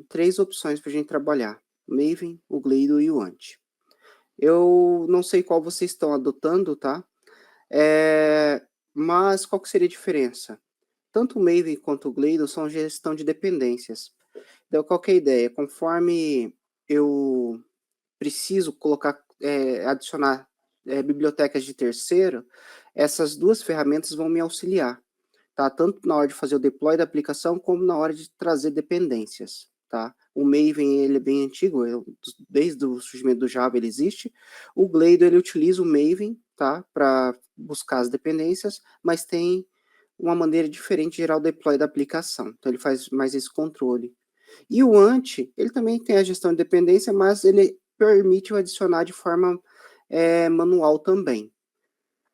três opções para a gente trabalhar: o Maven, o Gleido e o Ant. Eu não sei qual vocês estão adotando, tá? Mas qual que seria a diferença? Tanto o Maven quanto o Gleido são gestão de dependências. Então, qual que é a ideia? Conforme eu preciso colocar, adicionar bibliotecas de terceiro, essas duas ferramentas vão me auxiliar, tá? Tanto na hora de fazer o deploy da aplicação, como na hora de trazer dependências, tá? O Maven, ele é bem antigo, desde o surgimento do Java ele existe. O Gleido, ele utiliza o Maven, tá? Para buscar as dependências, mas tem uma maneira diferente de gerar o deploy da aplicação. Então, ele faz mais esse controle. E o Ant, ele também tem a gestão de dependência, mas ele permite o adicionar de forma manual também.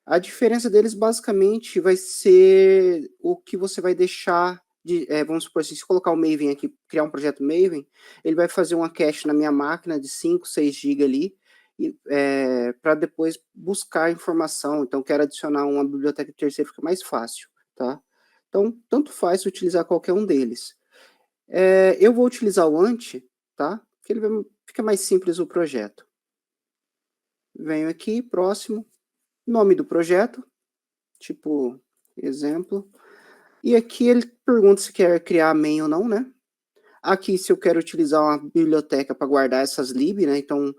A diferença deles basicamente vai ser o que você vai deixar de, vamos supor assim, se colocar o Maven aqui, criar um projeto Maven, ele vai fazer uma cache na minha máquina de 5, 6 GB ali, para depois buscar informação. Então, quero adicionar uma biblioteca de terceiro, fica mais fácil, tá? Então, tanto faz utilizar qualquer um deles. Eu vou utilizar o Ant, tá? Porque fica mais simples o projeto. Venho aqui, próximo, nome do projeto, tipo, exemplo. E aqui ele pergunta se quer criar main ou não, né? Aqui, se eu quero utilizar uma biblioteca para guardar essas lib, né? Então,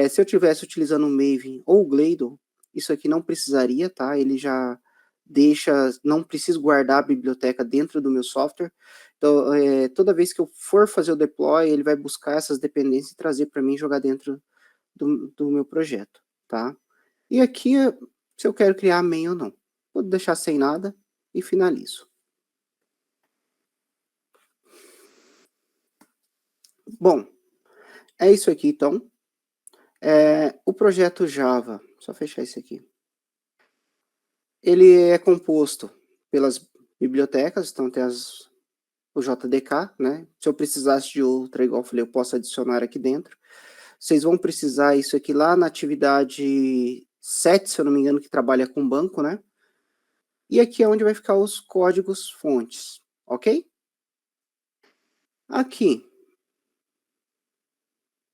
se eu tivesse utilizando o Maven ou o Gleido, isso aqui não precisaria, tá? Ele já deixa, não preciso guardar a biblioteca dentro do meu software. Então, toda vez que eu for fazer o deploy, ele vai buscar essas dependências e trazer para mim jogar dentro do meu projeto, tá? E aqui, se eu quero criar main ou não. Vou deixar sem nada e finalizo. Bom, é isso aqui, então. O projeto Java, só fechar isso aqui. Ele é composto pelas bibliotecas, então tem o JDK, né? Se eu precisasse de outra, igual eu falei, eu posso adicionar aqui dentro. Vocês vão precisar isso aqui lá na atividade 7, se eu não me engano, que trabalha com banco, né? E aqui é onde vai ficar os códigos fontes, ok? Aqui,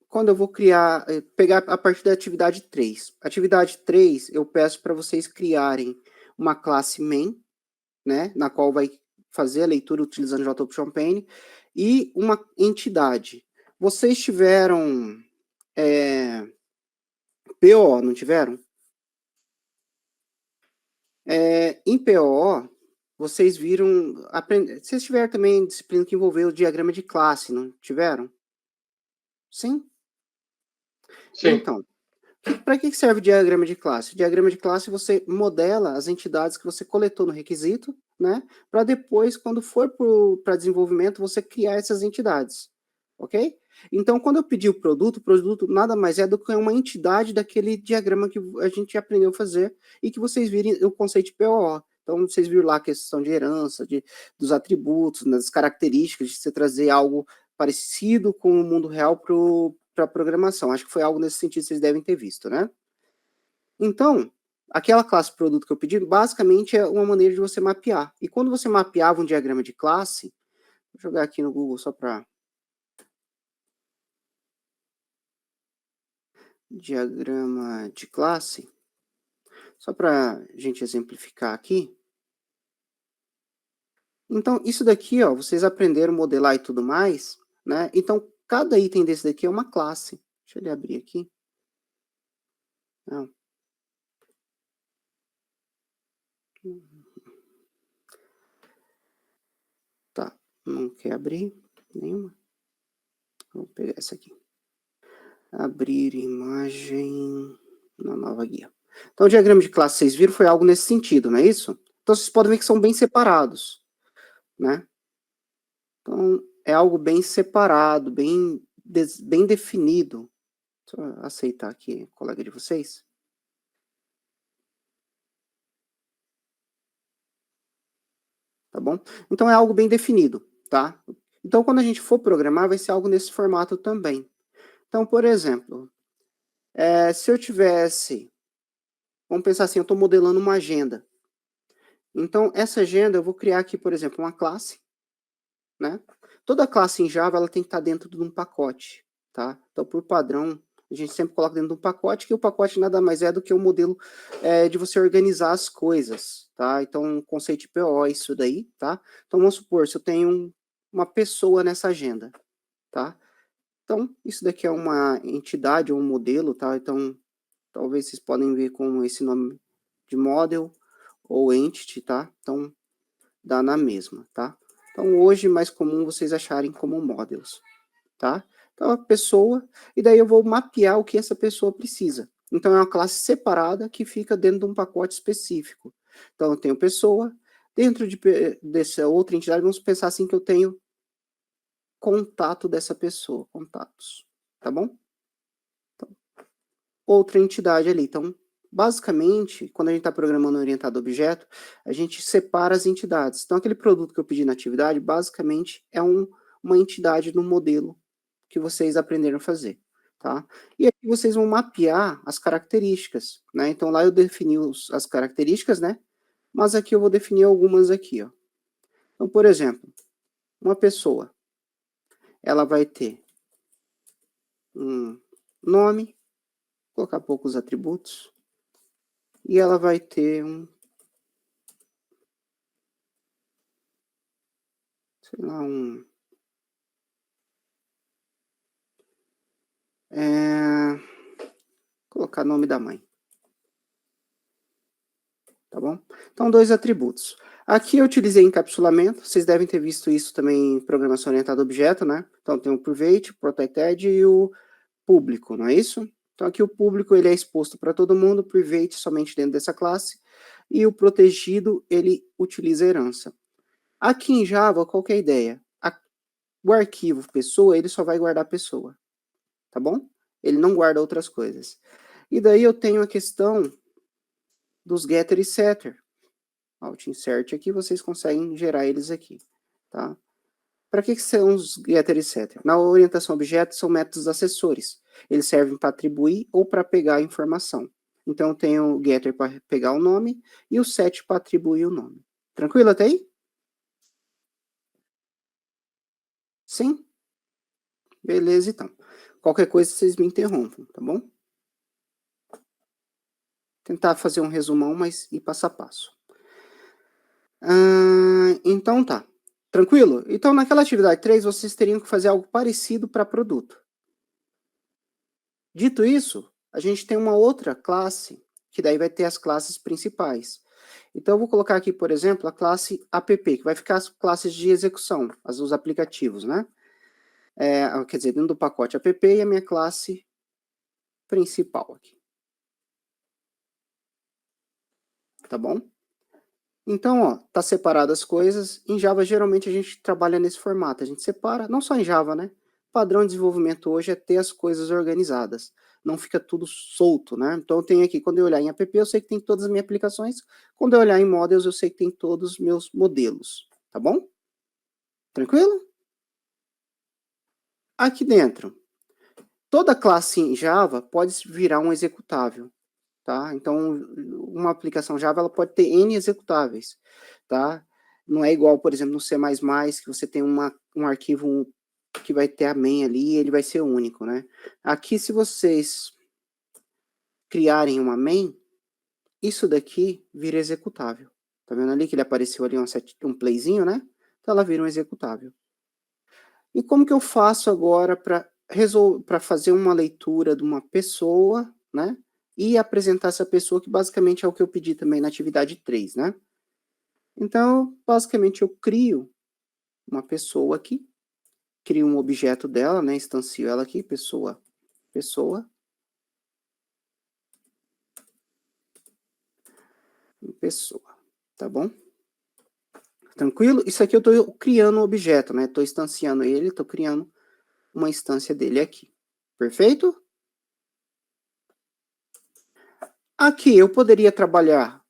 quando eu vou criar, pegar a partir da atividade 3. Atividade 3, eu peço para vocês criarem uma classe main, né, na qual vai fazer a leitura utilizando JOptionPane, e uma entidade. Vocês tiveram PO, não tiveram? Em PO, vocês viram, vocês tiveram também disciplina que envolveu o diagrama de classe, não tiveram? Sim? Sim. Então, para que serve o diagrama de classe? O diagrama de classe você modela as entidades que você coletou no requisito, né? Para depois, quando for para desenvolvimento, você criar essas entidades, ok? Então, quando eu pedi o produto nada mais é do que uma entidade daquele diagrama que a gente aprendeu a fazer e que vocês virem o conceito de POO. Então, vocês viram lá a questão de herança, dos atributos, das características, de você trazer algo parecido com o mundo real para a programação. Acho que foi algo nesse sentido que vocês devem ter visto, né? Então, aquela classe produto que eu pedi, basicamente é uma maneira de você mapear. E quando você mapeava um diagrama de classe, vou jogar aqui no Google só para... Diagrama de classe, só para a gente exemplificar aqui. Então, isso daqui, ó, vocês aprenderam a modelar e tudo mais, né? Então, cada item desse daqui é uma classe. Deixa ele abrir aqui. Não. Tá, não quer abrir nenhuma. Vou pegar essa aqui. Abrir imagem na nova guia. Então, o diagrama de classe, vocês viram, foi algo nesse sentido, não é isso? Então, vocês podem ver que são bem separados, né? Então, é algo bem separado, bem definido. Deixa eu aceitar aqui, colega de vocês. Tá bom? Então, é algo bem definido, tá? Então, quando a gente for programar, vai ser algo nesse formato também. Então, por exemplo, se eu tivesse... Vamos pensar assim, eu estou modelando uma agenda. Então, essa agenda eu vou criar aqui, por exemplo, uma classe, né? toda classe em Java ela tem que estar dentro de um pacote, tá? Então, por padrão, a gente sempre coloca dentro de um pacote, que o pacote nada mais é do que um modelo de você organizar as coisas, tá? Então, conceito de PO, isso daí, tá? Então, vamos supor, se eu tenho uma pessoa nessa agenda, tá? Então, isso daqui é uma entidade ou um modelo, tá? Então, talvez vocês podem ver com esse nome de model ou entity, tá? Então, dá na mesma, tá? Então, hoje, mais comum vocês acharem como models, tá? Então, a pessoa, e daí eu vou mapear o que essa pessoa precisa. Então, é uma classe separada que fica dentro de um pacote específico. Então, eu tenho pessoa, dentro dessa outra entidade, vamos pensar assim que eu tenho contato dessa pessoa, contatos, tá bom? Então, outra entidade ali. Então, basicamente, quando a gente está programando orientado a objeto, a gente separa as entidades. Então, aquele produto que eu pedi na atividade, basicamente, é uma entidade no modelo que vocês aprenderam a fazer, tá? E aqui vocês vão mapear as características, né? Então, lá eu defini as características, né? Mas aqui eu vou definir algumas aqui, ó. Então, por exemplo, uma pessoa, ela vai ter um nome, vou colocar poucos atributos, e ela vai ter sei lá, colocar nome da mãe, tá bom? Então, 2 atributos. Aqui eu utilizei encapsulamento, vocês devem ter visto isso também em programação orientada a objeto, né? Então, tem o private, protected e o público, não é isso? Então, aqui o público ele é exposto para todo mundo, o private somente dentro dessa classe, e o protegido ele utiliza herança. Aqui em Java, qual que é a ideia? O arquivo pessoa, ele só vai guardar pessoa, tá bom? Ele não guarda outras coisas. E daí eu tenho a questão dos getter e setter. Alt insert aqui, vocês conseguem gerar eles aqui, tá? Para que são os getter e setter? Na orientação a objetos são métodos acessores. Eles servem para atribuir ou para pegar a informação. Então eu tenho o getter para pegar o nome e o set para atribuir o nome. Tranquilo até aí? Sim? Beleza, então. Qualquer coisa vocês me interrompam, tá bom? Tentar fazer um resumão, mas ir passo a passo. Então tá. Tranquilo? Então, naquela atividade 3, vocês teriam que fazer algo parecido para produto. Dito isso, a gente tem uma outra classe, que daí vai ter as classes principais. Então, eu vou colocar aqui, por exemplo, a classe app, que vai ficar as classes de execução, os aplicativos, né? Quer dizer, dentro do pacote app e a minha classe principal aqui. Tá bom? Então, ó, tá separado as coisas. Em Java, geralmente, a gente trabalha nesse formato. A gente separa, não só em Java, né? O padrão de desenvolvimento hoje é ter as coisas organizadas. Não fica tudo solto, né? Então, eu tenho aqui, quando eu olhar em app, eu sei que tem todas as minhas aplicações. Quando eu olhar em models, eu sei que tem todos os meus modelos. Tá bom? Tranquilo? Aqui dentro, toda classe em Java pode virar um executável. Tá? Então, uma aplicação Java ela pode ter N executáveis, tá? Não é igual, por exemplo, no C++, que você tem um arquivo que vai ter a main ali e ele vai ser único, né? Aqui, se vocês criarem uma main, isso daqui vira executável. Tá vendo ali que ele apareceu ali um playzinho, né? Então, ela vira um executável. E como que eu faço agora para fazer uma leitura de uma pessoa, né? E apresentar essa pessoa, que basicamente é o que eu pedi também na atividade 3, né? Então, basicamente, eu crio uma pessoa aqui, crio um objeto dela, né? Instancio ela aqui, pessoa, tá bom? Tranquilo? Isso aqui eu estou criando um objeto, né? Estou instanciando ele, estou criando uma instância dele aqui. Perfeito? Aqui eu poderia trabalhar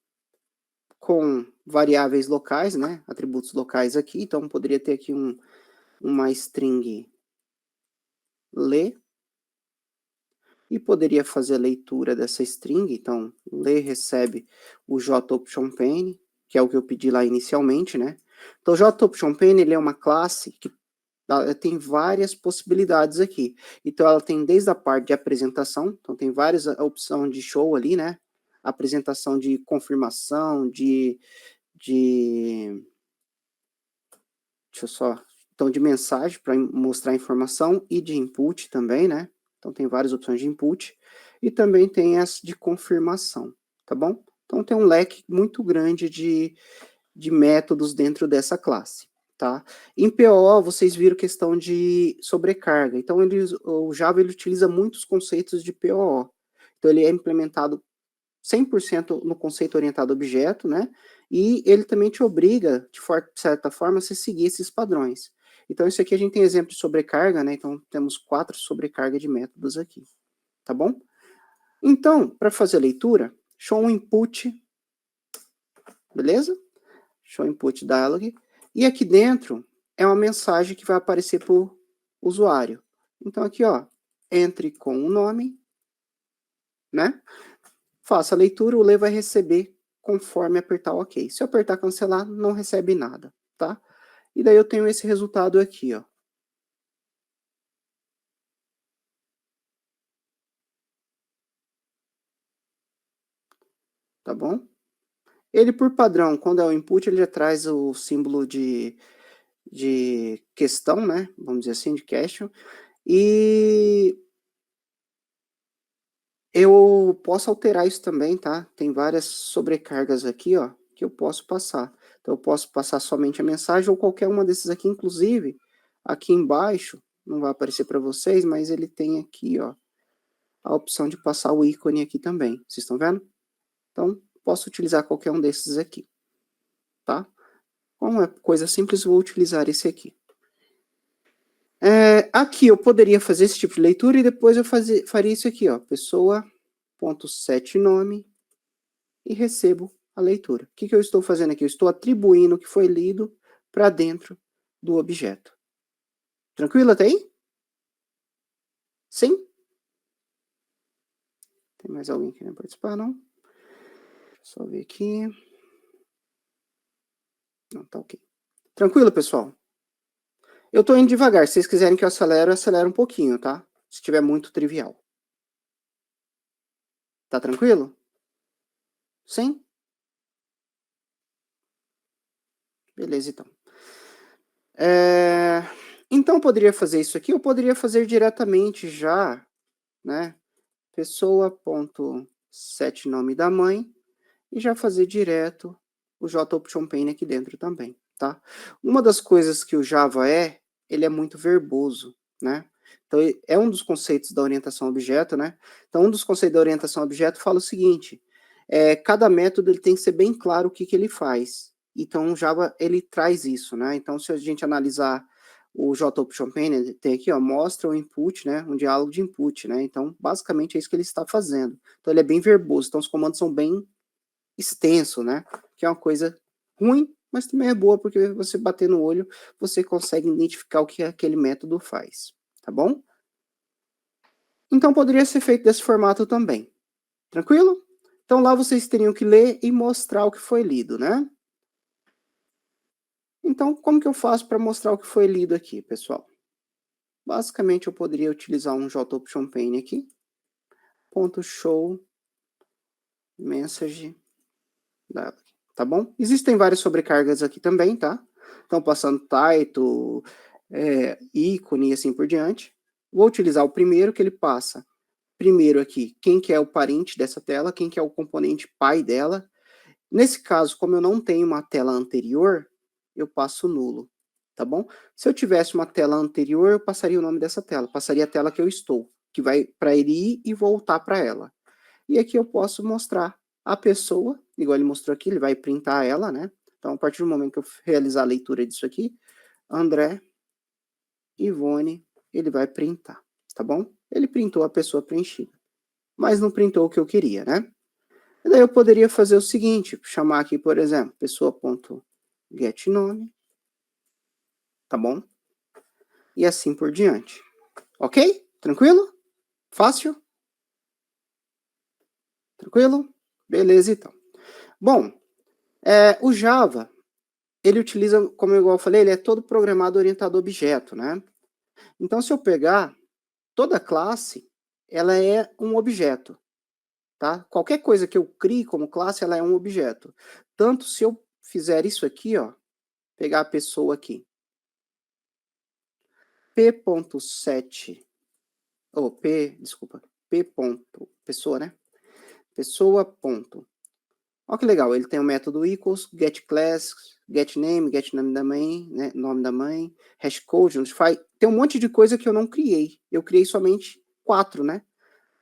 com variáveis locais, né? Atributos locais aqui. Então, poderia ter aqui uma string lê e poderia fazer a leitura dessa string. Então, lê recebe o JOptionPane, que é o que eu pedi lá inicialmente, né? Então, JOptionPane ele é uma classe que Ela tem várias possibilidades aqui. Então, ela tem desde a parte de apresentação, então tem várias opções de show ali, né? Apresentação de confirmação, deixa eu só, então de mensagem para mostrar informação e de input também, né? Então tem várias opções de input e também tem as de confirmação, tá bom? Então tem um leque muito grande de métodos dentro dessa classe, tá? Em PO, vocês viram questão de sobrecarga. Então, o Java ele utiliza muitos conceitos de PO. Então, ele é implementado 100% no conceito orientado a objeto, né? E ele também te obriga, de certa forma, a se seguir esses padrões. Então, isso aqui a gente tem exemplo de sobrecarga, né? Então, temos 4 sobrecarga de métodos aqui, tá bom? Então, para fazer a leitura, show input, beleza? Show input dialog. E aqui dentro é uma mensagem que vai aparecer para o usuário. Então, aqui, ó, entre com o nome, né? Faça a leitura, o Lê vai receber conforme apertar o OK. Se eu apertar cancelar, não recebe nada, tá? E daí eu tenho esse resultado aqui, ó. Tá bom? Ele, por padrão, quando é o input, ele já traz o símbolo de questão, né? Vamos dizer assim, de question. E eu posso alterar isso também, tá? Tem várias sobrecargas aqui, ó, que eu posso passar. Então, eu posso passar somente a mensagem ou qualquer uma desses aqui, inclusive, aqui embaixo, não vai aparecer para vocês, mas ele tem aqui, ó, a opção de passar o ícone aqui também. Vocês estão vendo? Então, posso utilizar qualquer um desses aqui, tá? Como é coisa simples, vou utilizar esse aqui. Aqui eu poderia fazer esse tipo de leitura e depois eu faria isso aqui, ó, pessoa.setNome e recebo a leitura. O que eu estou fazendo aqui? Eu estou atribuindo o que foi lido para dentro do objeto. Tranquilo até aí? Sim? Tem mais alguém querendo participar, não? Deixa eu só ver aqui. Não, tá ok. Tranquilo, pessoal? Eu estou indo devagar. Se vocês quiserem que eu acelero um pouquinho, tá? Se estiver muito trivial. Tá tranquilo? Sim? Beleza, então. Então, eu poderia fazer isso aqui, eu poderia fazer diretamente já, né? Pessoa.setNome da mãe e já fazer direto o JOptionPane aqui dentro também, tá? Uma das coisas que o Java ele é muito verboso, né? Então, é um dos conceitos da orientação a objeto, né? Então, um dos conceitos da orientação a objeto fala o seguinte, cada método ele tem que ser bem claro o que ele faz. Então, o Java, ele traz isso, né? Então, se a gente analisar o JOptionPane, ele tem aqui, ó, mostra o input, né? Um diálogo de input, né? Então, basicamente é isso que ele está fazendo. Então, ele é bem verboso. Então, os comandos são bem extenso, né? Que é uma coisa ruim, mas também é boa, porque você bater no olho, você consegue identificar o que aquele método faz, tá bom? Então, poderia ser feito desse formato também. Tranquilo? Então, lá vocês teriam que ler e mostrar o que foi lido, né? Então, como que eu faço para mostrar o que foi lido aqui, pessoal? Basicamente, eu poderia utilizar um JOptionPane aqui, .show message tá bom? Existem várias sobrecargas aqui também, tá? Então, passando title, ícone e assim por diante. Vou utilizar o primeiro, que ele passa primeiro aqui, quem que é o parente dessa tela, quem que é o componente pai dela. Nesse caso, como eu não tenho uma tela anterior, eu passo nulo, tá bom? Se eu tivesse uma tela anterior, eu passaria o nome dessa tela, passaria a tela que eu estou, que vai para ele ir e voltar para ela. E aqui eu posso mostrar a pessoa, igual ele mostrou aqui, ele vai printar ela, né? Então, a partir do momento que eu realizar a leitura disso aqui, André, Ivone, ele vai printar, tá bom? Ele printou a pessoa preenchida, mas não printou o que eu queria, né? E daí eu poderia fazer o seguinte, chamar aqui, por exemplo, pessoa.getNome, tá bom? E assim por diante. Ok? Tranquilo? Fácil? Tranquilo? Beleza, então. Bom, o Java, ele utiliza, como igual eu falei, ele é todo programado orientado a objeto, né? Então, se eu pegar toda classe, ela é um objeto, tá? Qualquer coisa que eu crie como classe, ela é um objeto. Tanto se eu fizer isso aqui, ó, pegar a pessoa aqui, p.set, ou desculpa, pessoa, né? Pessoa ponto. Olha que legal, ele tem o método equals, getClass, getName da mãe, né, nome da mãe, hashcode, notify, tem um monte de coisa que eu não criei. Eu criei somente 4, né?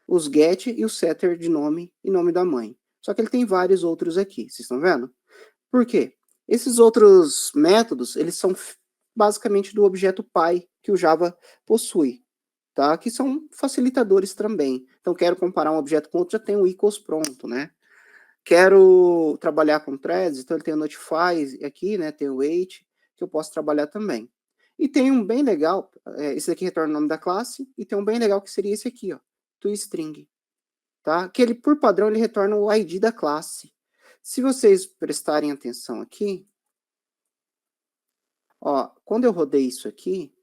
Os get e o setter de nome e nome da mãe. Só que ele tem vários outros aqui, vocês estão vendo? Por quê? Esses outros métodos, eles são basicamente do objeto pai que o Java possui, tá? Que são facilitadores também. Então, quero comparar um objeto com outro, já tem o equals pronto, né? Quero trabalhar com threads, então ele tem o notify aqui, né? Tem o wait, que eu posso trabalhar também. E tem um bem legal, esse aqui retorna o nome da classe, e tem um bem legal que seria esse aqui, ó, toString, tá? Que ele, por padrão, ele retorna o ID da classe. Se vocês prestarem atenção aqui, ó, quando eu rodei isso aqui,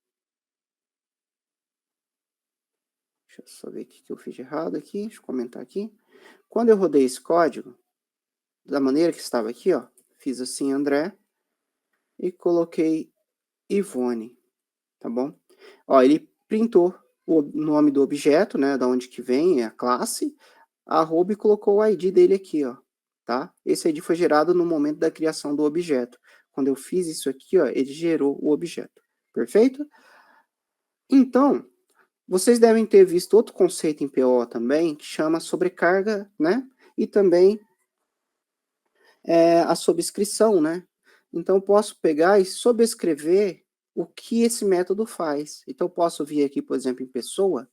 deixa eu só ver o que eu fiz de errado aqui, deixa eu comentar aqui. Quando eu rodei esse código, da maneira que estava aqui, ó, fiz assim, André, e coloquei Ivone, tá bom? Ó, ele printou o nome do objeto, né, da onde que vem, é a classe, arroba e colocou o ID dele aqui, ó, tá? Esse ID foi gerado no momento da criação do objeto. Quando eu fiz isso aqui, ó, ele gerou o objeto. Perfeito? Então, vocês devem ter visto outro conceito em PO também, que chama sobrecarga, né? E também a sobrescrição, né? Então, eu posso pegar e sobrescrever o que esse método faz. Então, eu posso vir aqui, por exemplo, em pessoa,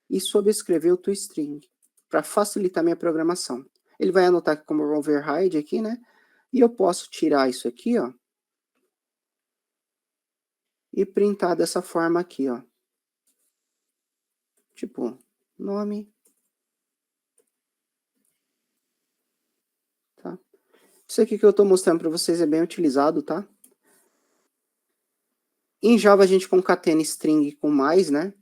e sobrescrever o toString, para facilitar minha programação. Ele vai anotar aqui como override aqui, né? E eu posso tirar isso aqui, ó, e printar dessa forma aqui, ó. Tipo, nome, tá? Isso aqui que eu estou mostrando para vocês é bem utilizado, tá? Em Java a gente concatena string com mais, né?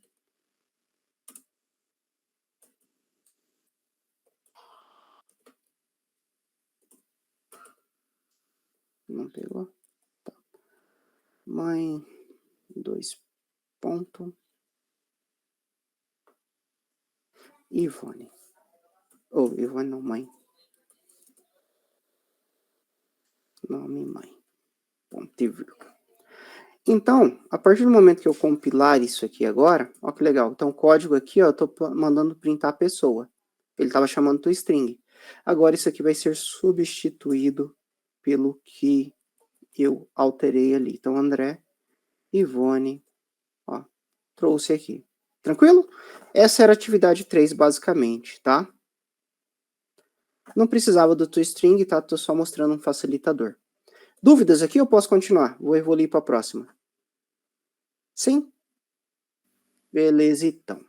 Não pegou? Tá. Mãe, 2 ponto, Ivone. Ou, Ivone não, mãe. Nome, mãe. Ponto e vírgula. Então, a partir do momento que eu compilar isso aqui agora, ó que legal. Então, o código aqui, ó, eu tô mandando printar a pessoa. Ele estava chamando toString. Agora, isso aqui vai ser substituído pelo que eu alterei ali. Então, André, Ivone, ó, trouxe aqui. Tranquilo? Essa era a atividade 3, basicamente, tá? Não precisava do toString, tá? Tô só mostrando um facilitador. Dúvidas aqui? Eu posso continuar? Vou evoluir para a próxima. Sim? Beleza, então.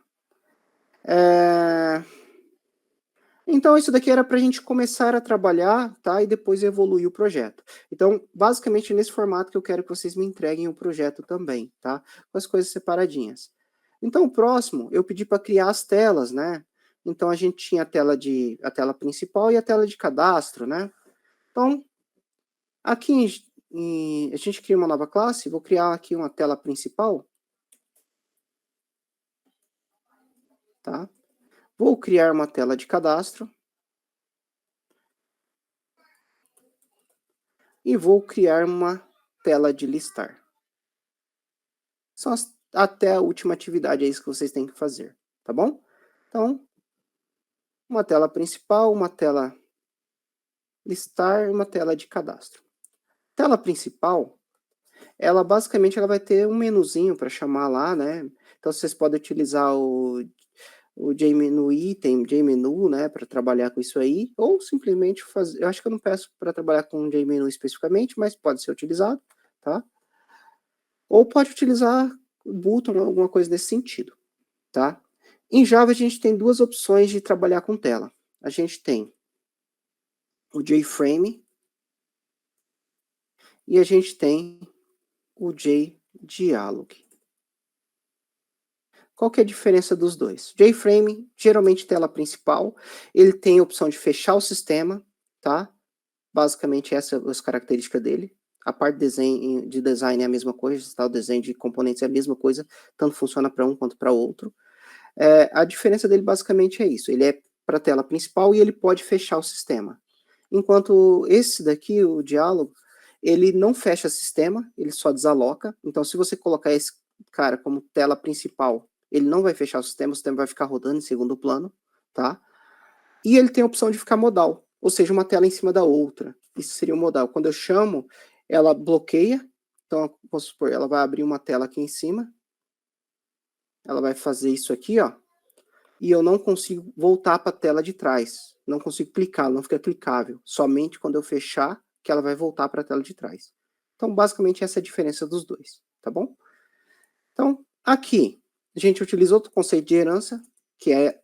Então, isso daqui era para a gente começar a trabalhar, tá? E depois evoluir o projeto. Então, basicamente, nesse formato que eu quero que vocês me entreguem o projeto também, tá? Com as coisas separadinhas. Então, o próximo, eu pedi para criar as telas, né? Então, a gente tinha a tela principal e a tela de cadastro, né? Então, aqui a gente cria uma nova classe, vou criar aqui uma tela principal, tá? Vou criar uma tela de cadastro. E vou criar uma tela de listar. São até a última atividade, é isso que vocês têm que fazer, tá bom? Então, uma tela principal, uma tela listar e uma tela de cadastro. Tela principal, ela basicamente ela vai ter um menuzinho para chamar lá, né? Então, vocês podem utilizar o JMenu item, JMenu, né, para trabalhar com isso aí, ou simplesmente fazer, eu acho que eu não peço para trabalhar com o JMenu especificamente, mas pode ser utilizado, tá? Ou pode utilizar o button, alguma coisa nesse sentido, tá? Em Java a gente tem duas opções de trabalhar com tela. A gente tem o JFrame e a gente tem o JDialog. Qual que é a diferença dos dois? JFrame, geralmente tela principal, ele tem a opção de fechar o sistema, tá? Basicamente essa é as características dele. A parte de design é a mesma coisa, tá? O desenho de componentes é a mesma coisa, tanto funciona para um quanto para outro. A diferença dele basicamente é isso, ele é para a tela principal e ele pode fechar o sistema. Enquanto esse daqui, o diálogo, ele não fecha sistema, ele só desaloca. Então, se você colocar esse cara como tela principal, ele não vai fechar o sistema vai ficar rodando em segundo plano, tá? E ele tem a opção de ficar modal, ou seja, uma tela em cima da outra. Isso seria o modal. Quando eu chamo, ela bloqueia. Então, vamos supor, ela vai abrir uma tela aqui em cima. Ela vai fazer isso aqui, ó. E eu não consigo voltar para a tela de trás. Não consigo clicar, não fica clicável. Somente quando eu fechar que ela vai voltar para a tela de trás. Então, basicamente, essa é a diferença dos dois, tá bom? Então, aqui, a gente utiliza outro conceito de herança, que é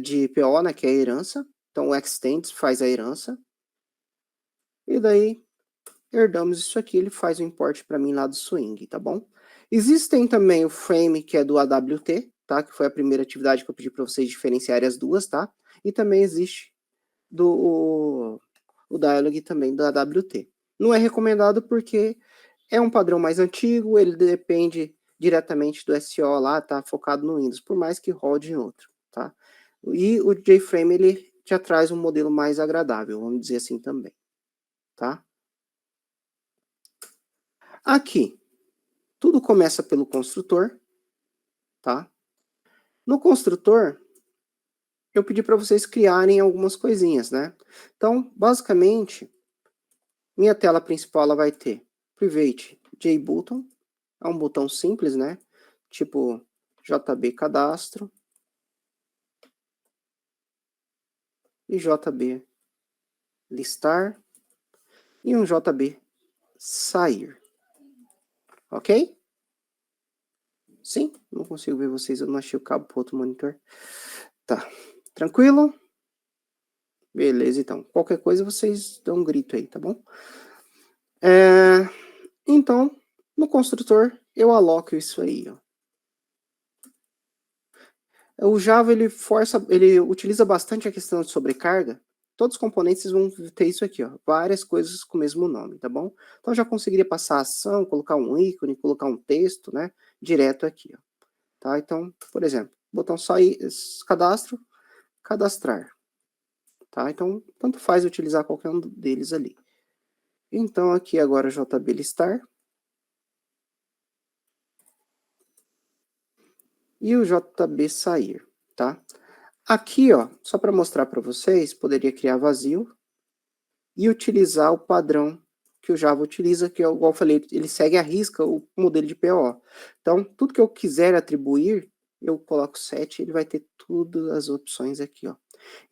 de PO, né, que é a herança. Então, o extends faz a herança. E daí, herdamos isso aqui, ele faz o import para mim lá do swing, tá bom? Existem também o frame, que é do AWT, tá? Que foi a primeira atividade que eu pedi para vocês diferenciarem as duas, tá? E também existe o dialog também do AWT. Não é recomendado porque é um padrão mais antigo, ele depende diretamente do SO lá, tá? Focado no Windows, por mais que rode em outro, tá? E o JFrame, ele já traz um modelo mais agradável, vamos dizer assim também, tá? Aqui, tudo começa pelo construtor, tá? No construtor, eu pedi para vocês criarem algumas coisinhas, né? Então, basicamente, minha tela principal ela vai ter Private JButton, é um botão simples, né? Tipo JB Cadastro e JB Listar e um JB Sair, ok? Sim? Não consigo ver vocês, eu não achei o cabo para outro monitor. Tá, tranquilo? Beleza, então. Qualquer coisa vocês dão um grito aí, tá bom? Então, no construtor, eu aloco isso aí, ó. O Java, ele utiliza bastante a questão de sobrecarga. Todos os componentes vão ter isso aqui, ó. Várias coisas com o mesmo nome, tá bom? Então, eu já conseguiria passar a ação, colocar um ícone, colocar um texto, né? Direto aqui, ó. Tá? Então, por exemplo, botão sair, cadastro, cadastrar. Tá? Então, tanto faz utilizar qualquer um deles ali. Então, aqui agora JB listar. E o JB sair, tá? Aqui, ó, só para mostrar para vocês, poderia criar vazio e utilizar o padrão que o Java utiliza, que é igual eu falei, ele segue à risca o modelo de PO. Então, tudo que eu quiser atribuir, eu coloco set, ele vai ter todas as opções aqui, ó.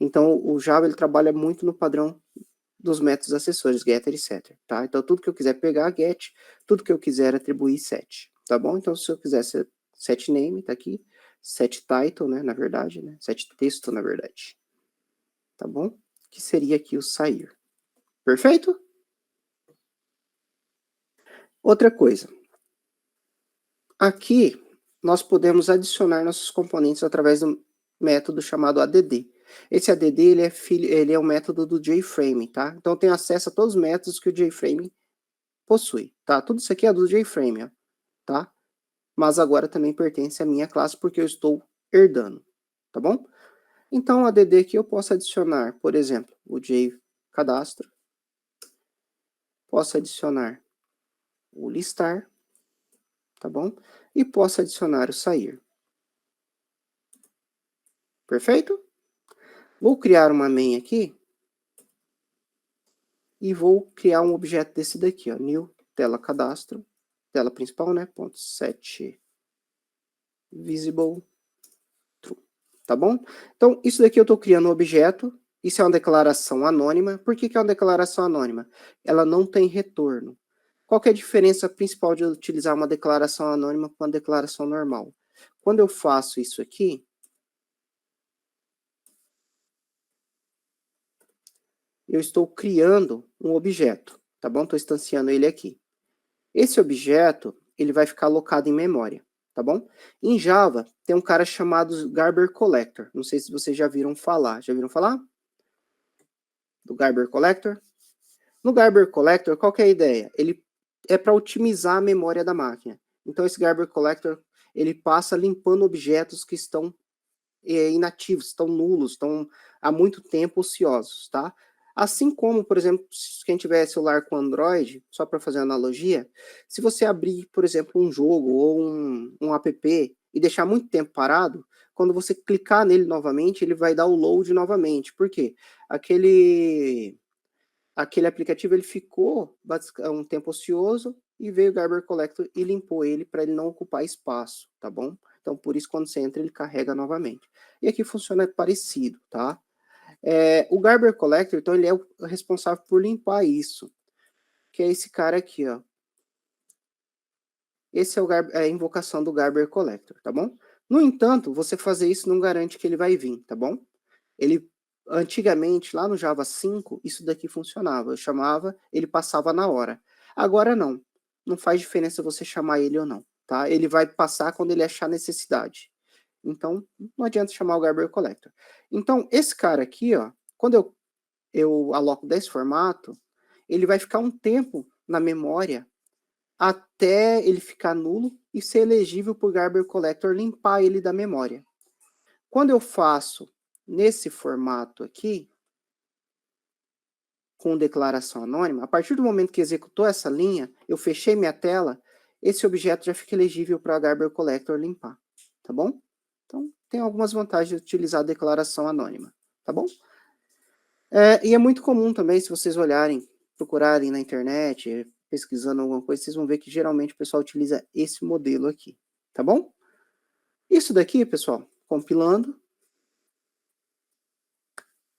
Então, o Java ele trabalha muito no padrão dos métodos acessórios, getter e setter, tá? Então, tudo que eu quiser pegar, get, tudo que eu quiser atribuir, set, tá bom? Então, se eu quiser set name, tá aqui, set title, né, na verdade, né, set texto, na verdade, tá bom? Que seria aqui o sair. Perfeito? Outra coisa, aqui nós podemos adicionar nossos componentes através do método chamado add. Esse add ele é um método do JFrame, tá? Então eu tenho acesso a todos os métodos que o JFrame possui, tá? Tudo isso aqui é do JFrame, ó, tá? Mas agora também pertence à minha classe porque eu estou herdando, tá bom? Então o add aqui eu posso adicionar, por exemplo, o JCadastro, posso adicionar o listar, tá bom? E posso adicionar o sair. Perfeito? Vou criar uma main aqui e vou criar um objeto desse daqui, ó, new tela cadastro, tela principal, né, ponto set visible true, tá bom? Então, isso daqui eu estou criando um objeto, isso é uma declaração anônima. Por que é uma declaração anônima? Ela não tem retorno. Qual que é a diferença principal de utilizar uma declaração anônima com uma declaração normal? Quando eu faço isso aqui, eu estou criando um objeto, tá bom? Estou instanciando ele aqui. Esse objeto, ele vai ficar alocado em memória, tá bom? Em Java, tem um cara chamado Garber Collector. Não sei se vocês já viram falar. Já viram falar? Do Garber Collector? No Garber Collector, qual que é a ideia? Ele é para otimizar a memória da máquina. Então, esse Garber Collector, ele passa limpando objetos que estão inativos, estão nulos, estão há muito tempo ociosos, tá? Assim como, por exemplo, quem tiver celular com Android, só para fazer analogia, se você abrir, por exemplo, um jogo ou um app e deixar muito tempo parado, quando você clicar nele novamente, ele vai dar o load novamente. Por quê? Aquele aplicativo ele ficou um tempo ocioso e veio o Garber Collector e limpou ele para ele não ocupar espaço, tá bom? Então, por isso, quando você entra, ele carrega novamente. E aqui funciona parecido, tá? O Garber Collector, então, ele é o responsável por limpar isso, que é esse cara aqui, ó. Esse é a invocação do Garber Collector, tá bom? No entanto, você fazer isso não garante que ele vai vir, tá bom? Ele, antigamente, lá no Java 5, isso daqui funcionava. Eu chamava, ele passava na hora. Agora não. Não faz diferença você chamar ele ou não, tá? Ele vai passar quando ele achar necessidade. Então, não adianta chamar o Garber Collector. Então, esse cara aqui, ó, quando eu aloco desse formato, ele vai ficar um tempo na memória até ele ficar nulo e ser elegível para o Garber Collector limpar ele da memória. Quando eu faço nesse formato aqui, com declaração anônima, a partir do momento que executou essa linha, eu fechei minha tela, esse objeto já fica elegível para a Garber Collector limpar, tá bom? Então, tem algumas vantagens de utilizar a declaração anônima, tá bom? E é muito comum também, se vocês olharem, procurarem na internet, pesquisando alguma coisa, vocês vão ver que geralmente o pessoal utiliza esse modelo aqui, tá bom? Isso daqui, pessoal, compilando,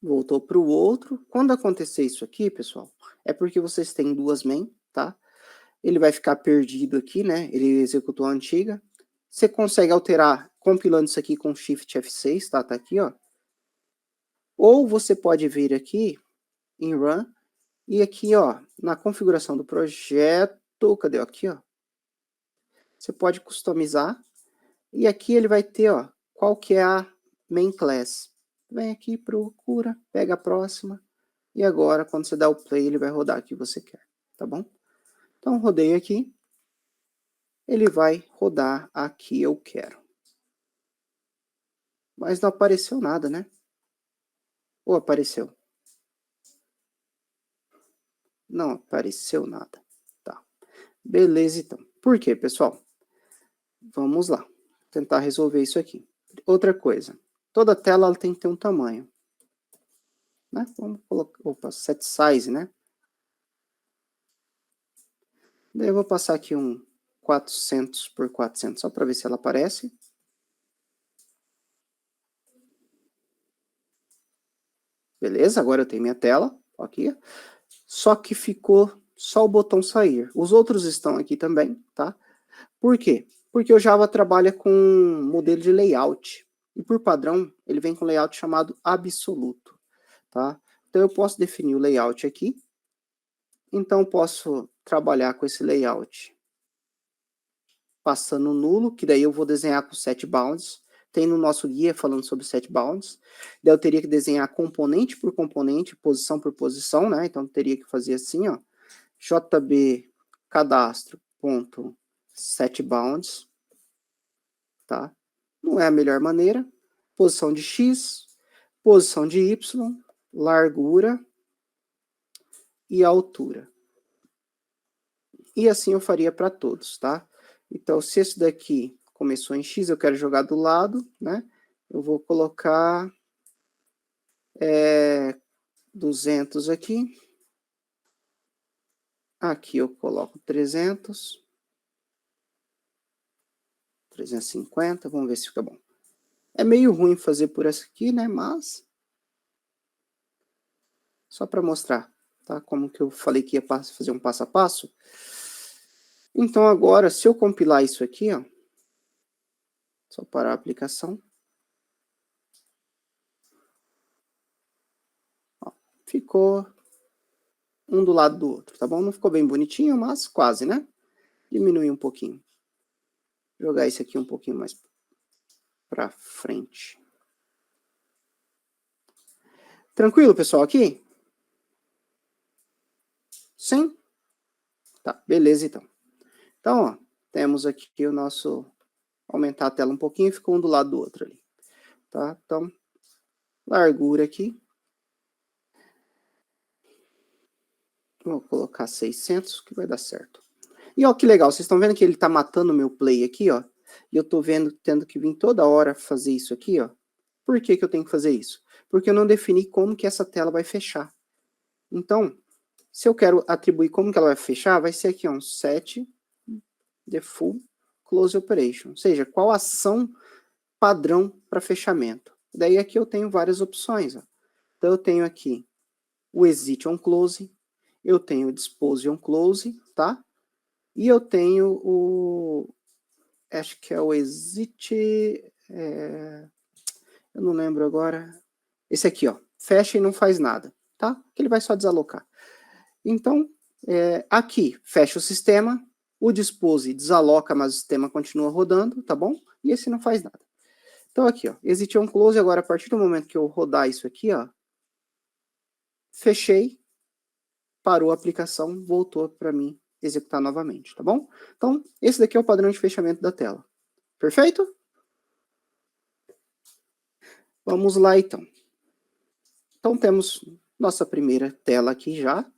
voltou para o outro. Quando acontecer isso aqui, pessoal, é porque vocês têm duas main, tá? Ele vai ficar perdido aqui, né? Ele executou a antiga. Você consegue alterar compilando isso aqui com Shift F6, tá? Tá aqui, ó. Ou você pode vir aqui em Run e aqui, ó, na configuração do projeto, cadê? Aqui, ó. Você pode customizar e aqui ele vai ter, ó, qual que é a main class. Vem aqui, procura, pega a próxima. E agora, quando você dá o play, ele vai rodar o que você quer, tá bom? Então, rodei aqui. Ele vai rodar a que eu quero. Mas não apareceu nada, né? Ou apareceu? Não apareceu nada. Tá. Beleza, então. Por quê, pessoal? Vamos lá. Tentar resolver isso aqui. Outra coisa. Toda tela ela tem que ter um tamanho. Né? Vamos colocar... Opa, set size, né? Daí eu vou passar aqui um 400 por 400, só para ver se ela aparece. Beleza, agora eu tenho minha tela, aqui. Só que ficou só o botão sair. Os outros estão aqui também, tá? Por quê? Porque o Java trabalha com modelo de layout. E por padrão, ele vem com layout chamado absoluto, tá? Então eu posso definir o layout aqui. Então eu posso trabalhar com esse layout passando nulo, que daí eu vou desenhar com set bounds. Tem no nosso guia falando sobre set bounds. Daí eu teria que desenhar componente por componente, posição por posição, né? Então eu teria que fazer assim, ó. JB cadastro.setBounds, tá? Não é a melhor maneira. Posição de X, posição de Y, largura e altura. E assim eu faria para todos, tá? Então, se esse daqui começou em X, eu quero jogar do lado, né? Eu vou colocar 200 aqui. Aqui eu coloco 300. 350, vamos ver se fica bom. É meio ruim fazer por essa aqui, né? Mas só para mostrar, tá? Como que eu falei que ia fazer um passo a passo. Então agora, se eu compilar isso aqui, ó, só parar a aplicação. Ó, ficou um do lado do outro, tá bom? Não ficou bem bonitinho, mas quase, né? diminuir um pouquinho. Jogar esse aqui um pouquinho mais para frente. Tranquilo, pessoal, aqui? Sim? Tá, beleza, então. Então, ó, temos aqui o nosso... Aumentar a tela um pouquinho, ficou um do lado do outro ali. Tá? Então, largura aqui. Vou colocar 600, que vai dar certo. E ó, que legal, vocês estão vendo que ele tá matando o meu play aqui, ó. E eu tô vendo, tendo que vir toda hora fazer isso aqui, ó. Por que que eu tenho que fazer isso? Porque eu não defini como que essa tela vai fechar. Então, se eu quero atribuir como que ela vai fechar, vai ser aqui, ó, um set default close operation. Ou seja, qual ação padrão para fechamento. Daí aqui eu tenho várias opções, ó. Então eu tenho aqui o exit on close, eu tenho o dispose on close, tá? E eu tenho o... acho que é o exit... eu não lembro agora. Esse aqui, ó. Fecha e não faz nada, tá? Que ele vai só desalocar. Então, aqui, fecha o sistema. O dispose desaloca, mas o sistema continua rodando, tá bom? E esse não faz nada. Então aqui, ó. Exit on close. Agora, a partir do momento que eu rodar isso aqui, ó. Fechei. Parou a aplicação, voltou para mim executar novamente, tá bom? Então, esse daqui é o padrão de fechamento da tela. Perfeito? Vamos lá, então. Então, temos nossa primeira tela aqui já.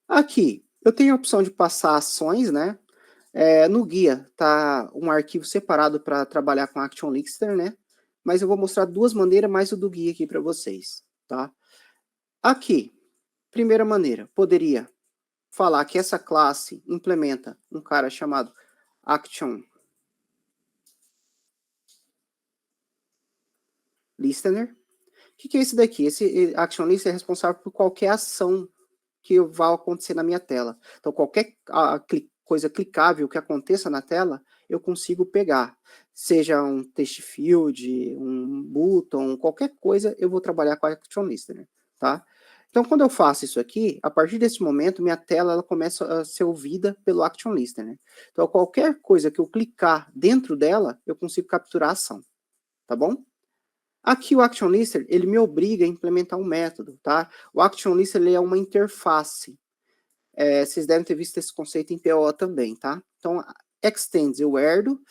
Aqui, eu tenho a opção de passar ações, né? No guia, tá um arquivo separado para trabalhar com Action Lister, né? Mas eu vou mostrar duas maneiras, mais o do guia aqui para vocês, tá? Aqui, primeira maneira, poderia falar que essa classe implementa um cara chamado Action Listener. O que é esse daqui? Esse Action Listener é responsável por qualquer ação que vai acontecer na minha tela. Então, qualquer coisa clicável que aconteça na tela, eu consigo pegar. Seja um text field, um button, qualquer coisa, eu vou trabalhar com a Action Listener, tá? Então, quando eu faço isso aqui, a partir desse momento, minha tela ela começa a ser ouvida pelo Action Listener. Então, qualquer coisa que eu clicar dentro dela, eu consigo capturar a ação, tá bom? Aqui o Action Lister, ele me obriga a implementar um método, tá? O Action Lister, ele é uma interface. Vocês devem ter visto esse conceito em PO também, tá? Então, extends eu herdo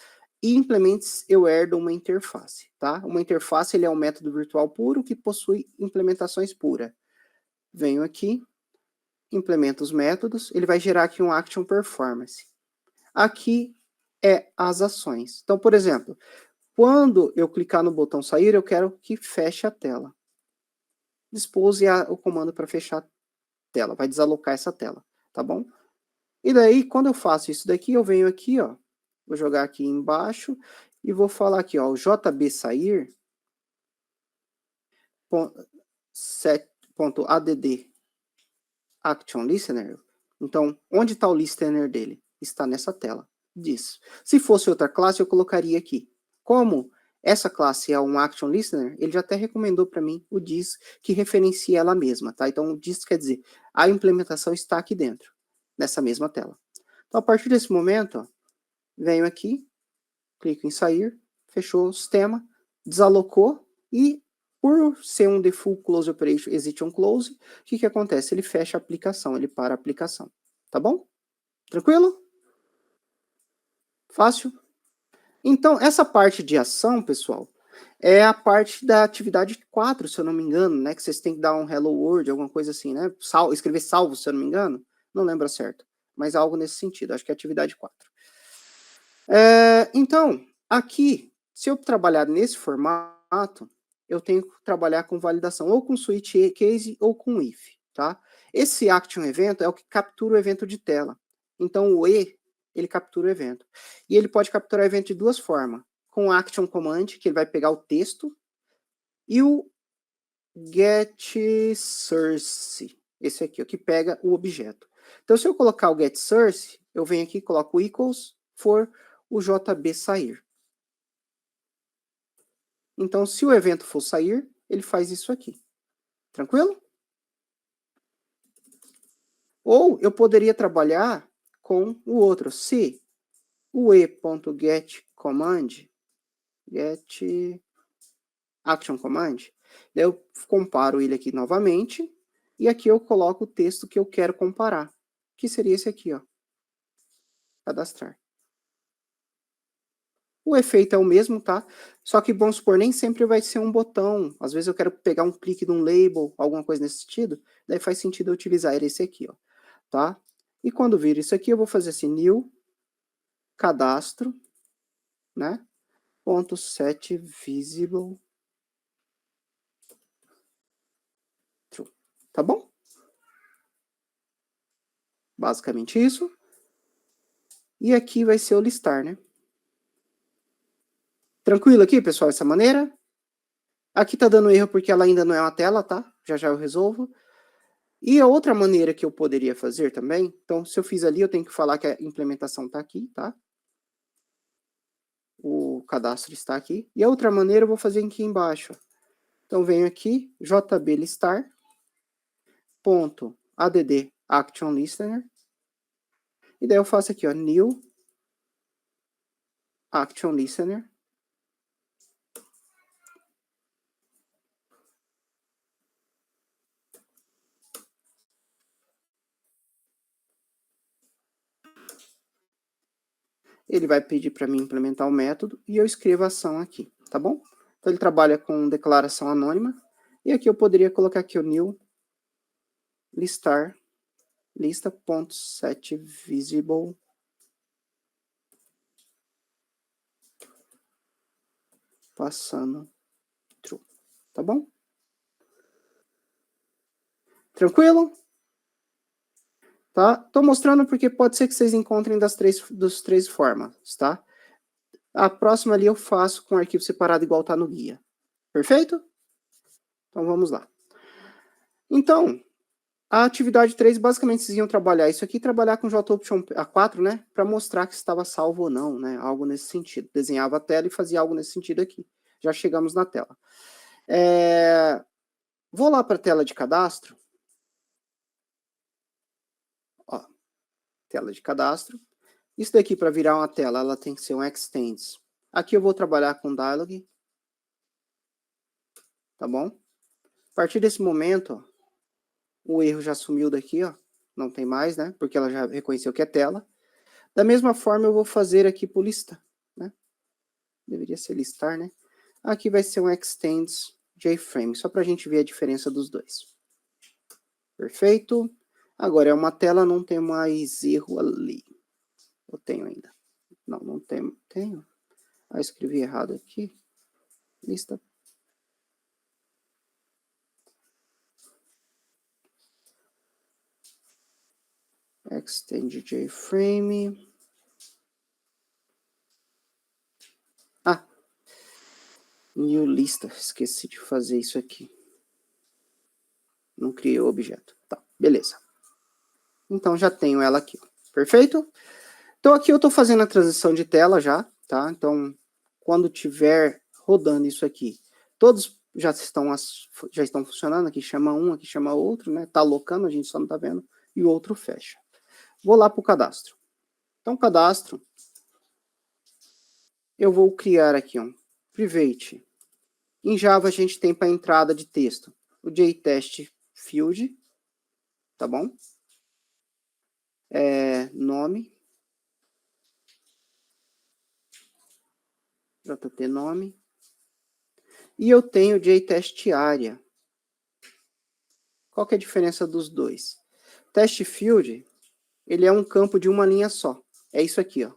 e implements eu herdo uma interface, tá? Uma interface, ele é um método virtual puro que possui implementações puras. Venho aqui, implemento os métodos, ele vai gerar aqui um Action Performance. Aqui é as ações. Então, por exemplo, quando eu clicar no botão sair, eu quero que feche a tela. Dispose o comando para fechar a tela, vai desalocar essa tela, tá bom? E daí, quando eu faço isso daqui, eu venho aqui, ó, vou jogar aqui embaixo e vou falar aqui, ó, o JB sair set.add action listener. Então, onde está o listener dele? Está nessa tela. Disso. Se fosse outra classe, eu colocaria aqui. Como essa classe é um action listener, ele já até recomendou para mim o dis que referencia ela mesma, tá? Então, o dis quer dizer, a implementação está aqui dentro, nessa mesma tela. Então, a partir desse momento, ó, venho aqui, clico em sair, fechou o sistema, desalocou e, por ser um default close operation, exit on close, o que acontece? Ele fecha a aplicação, ele para a aplicação. Tá bom? Tranquilo? Fácil? Então, essa parte de ação, pessoal, é a parte da atividade 4, se eu não me engano, né? Que vocês têm que dar um hello world, alguma coisa assim, né? Escrever salvo, se eu não me engano. Não lembro certo. Mas algo nesse sentido. Acho que é atividade 4. Então, aqui, se eu trabalhar nesse formato, eu tenho que trabalhar com validação ou com switch case ou com if, tá? Esse action evento é o que captura o evento de tela. Então, o E, ele captura o evento. E ele pode capturar o evento de duas formas. Com o action command, que ele vai pegar o texto, e o get source, esse aqui, o que pega o objeto. Então, se eu colocar o get source, eu venho aqui, coloco equals for o JB sair. Então, se o evento for sair, ele faz isso aqui. Tranquilo? Ou eu poderia trabalhar com o outro. Se o e.getCommand, get action command, daí eu comparo ele aqui novamente, e aqui eu coloco o texto que eu quero comparar, que seria esse aqui, ó, cadastrar. O efeito é o mesmo, tá? Só que, vamos supor, nem sempre vai ser um botão. Às vezes eu quero pegar um clique de um label, alguma coisa nesse sentido, daí faz sentido eu utilizar esse aqui, ó, tá? E quando vir isso aqui, eu vou fazer assim, new, cadastro, né? Ponto set visible, true. Tá bom? Basicamente isso. E aqui vai ser o listar, né? Tranquilo aqui, pessoal, essa maneira? Aqui tá dando erro porque ela ainda não é uma tela, tá? Já já eu resolvo. E a outra maneira que eu poderia fazer também, então se eu fiz ali, eu tenho que falar que a implementação tá aqui, tá? O cadastro está aqui. E a outra maneira eu vou fazer aqui embaixo. Então venho aqui, jblistar, ponto add action listener, e daí eu faço aqui, ó, new action listener. Ele vai pedir para mim implementar o método e eu escrevo a ação aqui, tá bom? Então ele trabalha com declaração anônima. E aqui eu poderia colocar aqui o new listar lista.setVisible passando true, tá bom? Tranquilo? Tá? Tô mostrando porque pode ser que vocês encontrem das três formas, tá? A próxima ali eu faço com arquivo separado igual tá no guia. Perfeito? Então vamos lá. Então, a atividade 3, basicamente, vocês iam trabalhar isso aqui, trabalhar com JOption A4, né? Para mostrar que estava salvo ou não, né? Algo nesse sentido. Desenhava a tela e fazia algo nesse sentido aqui. Já chegamos na tela. Vou lá para a tela de cadastro. Ó, tela de cadastro. Isso daqui, para virar uma tela, ela tem que ser um extends. Aqui eu vou trabalhar com dialog. Tá bom? A partir desse momento, ó, o erro já sumiu daqui, ó. Não tem mais, né? Porque ela já reconheceu que é tela. Da mesma forma, eu vou fazer aqui por lista, né? Deveria ser listar, né? Aqui vai ser um extends JFrame, só para a gente ver a diferença dos dois. Perfeito. Agora é uma tela, não tem mais erro ali. Eu tenho ainda. Não, não tenho. Tenho. Ah, escrevi errado aqui. Lista. Extend JFrame. Ah, new lista. Esqueci de fazer isso aqui. Não criei o objeto. Tá, beleza. Então já tenho ela aqui. Perfeito? Então aqui eu estou fazendo a transição de tela já, tá? Então, quando tiver rodando isso aqui, todos já estão funcionando. Aqui chama um, aqui chama outro, né? Tá alocando, a gente só não tá vendo. E o outro fecha. Vou lá para o cadastro. Então, cadastro. Eu vou criar aqui um private. Em Java a gente tem para entrada de texto o JTest field, tá bom? Nome. JT nome. E eu tenho JTest área. Qual que é a diferença dos dois? Test field, ele é um campo de uma linha só. É isso aqui, ó.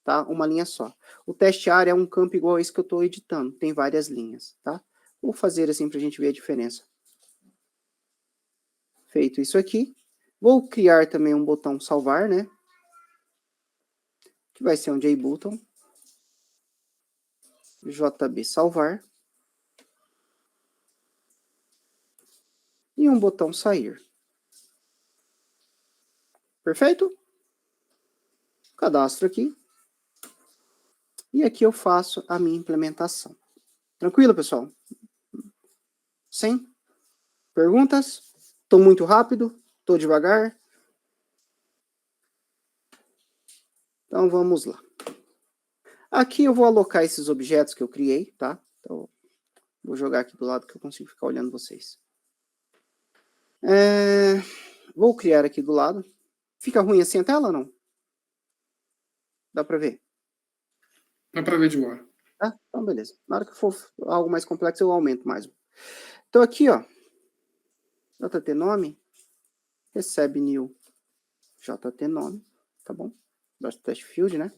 Tá? Uma linha só. O teste área é um campo igual a esse que eu estou editando. Tem várias linhas, tá? Vou fazer assim para a gente ver a diferença. Feito isso aqui. Vou criar também um botão salvar, né? Que vai ser um JButton. JB salvar. E um botão sair. Perfeito? Cadastro aqui. E aqui eu faço a minha implementação. Tranquilo, pessoal? Sim? Perguntas? Estou muito rápido? Estou devagar? Então vamos lá. Aqui eu vou alocar esses objetos que eu criei, tá? Então, vou jogar aqui do lado que eu consigo ficar olhando vocês. Vou criar aqui do lado. Fica ruim assim a tela ou não? Dá para ver? Dá para ver de boa. Tá? Então, beleza. Na hora que for algo mais complexo, eu aumento mais. Então, aqui, ó. JT nome. Recebe new JT nome. Tá bom? Test field, né?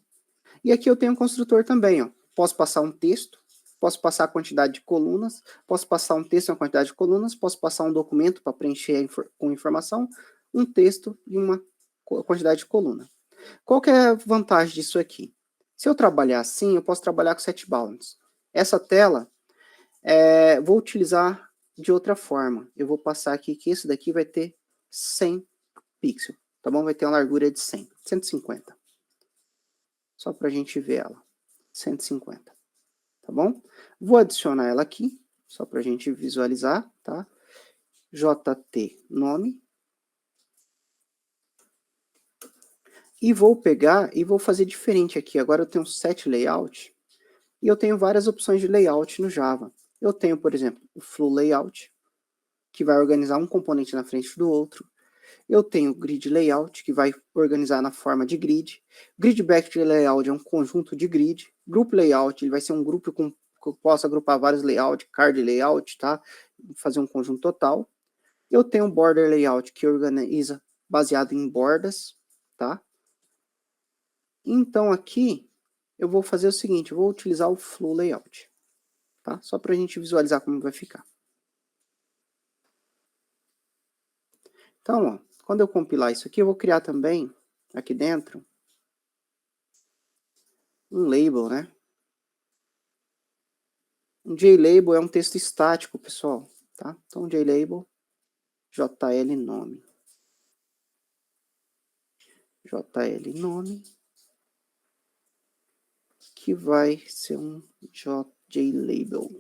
E aqui eu tenho um construtor também, ó. Posso passar um texto. Posso passar a quantidade de colunas. Posso passar um texto e uma quantidade de colunas. Posso passar um documento para preencher com informação. Um texto e uma quantidade de coluna. Qual que é a vantagem disso aqui? Se eu trabalhar assim, eu posso trabalhar com set bounds. Essa tela, vou utilizar de outra forma. Eu vou passar aqui que esse daqui vai ter 100 pixels, tá bom? Vai ter uma largura de 100, 150. Só para a gente ver ela. 150, tá bom? Vou adicionar ela aqui, só para a gente visualizar, tá? JT nome. E vou pegar e vou fazer diferente aqui. Agora eu tenho um set layout e eu tenho várias opções de layout no Java. Eu tenho, por exemplo, o flow layout, que vai organizar um componente na frente do outro. Eu tenho o grid layout, que vai organizar na forma de grid. Grid backed layout é um conjunto de grid. Group layout, ele vai ser um grupo que eu posso agrupar vários layouts, card layout, tá? Fazer um conjunto total. Eu tenho um border layout, que organiza baseado em bordas, tá? Então aqui eu vou fazer o seguinte, eu vou utilizar o flow layout, tá? Só para a gente visualizar como vai ficar. Então, ó, quando eu compilar isso aqui, eu vou criar também aqui dentro um label, né? Um JLabel é um texto estático, pessoal, tá? Então, JLabel, JL nome. JL nome, que vai ser um JLabel.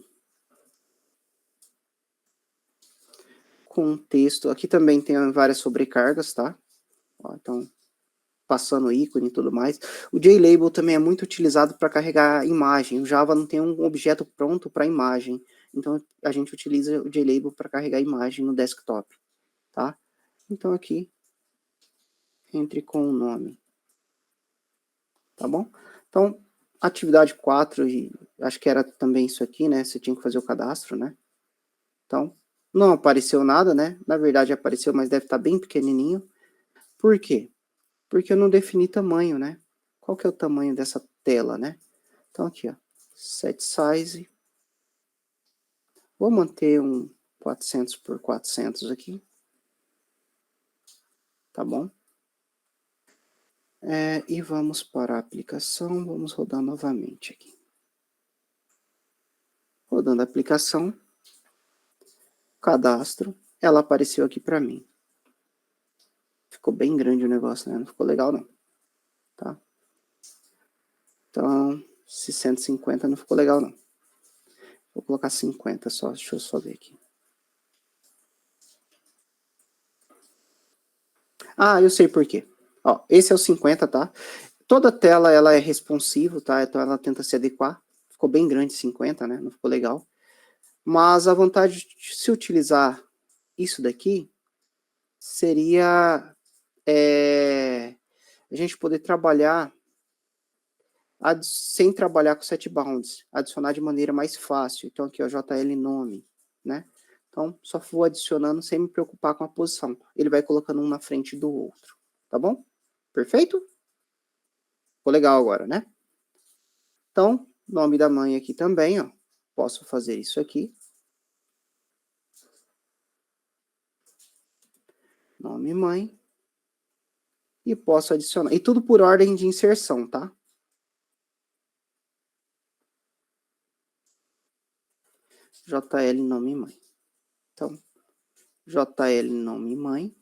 Com texto, aqui também tem várias sobrecargas, tá? Ó, então, passando ícone e tudo mais. O JLabel também é muito utilizado para carregar imagem. O Java não tem um objeto pronto para imagem. Então, a gente utiliza o JLabel para carregar imagem no desktop, tá? Então, aqui, entre com o nome. Tá bom? Então, atividade 4, e acho que era também isso aqui, né? Você tinha que fazer o cadastro, né? Então, não apareceu nada, né? Na verdade apareceu, mas deve estar bem pequenininho. Por quê? Porque eu não defini tamanho, né? Qual que é o tamanho dessa tela, né? Então aqui, ó, set size. Vou manter um 400 por 400 aqui. Tá bom? E vamos para a aplicação. Vamos rodar novamente aqui. Rodando a aplicação. Cadastro. Ela apareceu aqui para mim. Ficou bem grande o negócio, né? Não ficou legal, não. Tá? Então, se 150 não ficou legal, não. Vou colocar 50 só. Deixa eu só ver aqui. Ah, eu sei por quê. Ó, esse é o 50, tá? Toda tela, ela é responsiva, tá? Então, ela tenta se adequar. Ficou bem grande 50, né? Não ficou legal. Mas a vantagem de se utilizar isso daqui seria a gente poder trabalhar sem trabalhar com set bounds, adicionar de maneira mais fácil. Então aqui, ó, JL nome, né? Então só vou adicionando sem me preocupar com a posição. Ele vai colocando um na frente do outro, tá bom? Perfeito? Ficou legal agora, né? Então, nome da mãe aqui também, ó. Posso fazer isso aqui. Nome mãe. E posso adicionar. E tudo por ordem de inserção, tá? JL nome mãe. Então, JL nome mãe.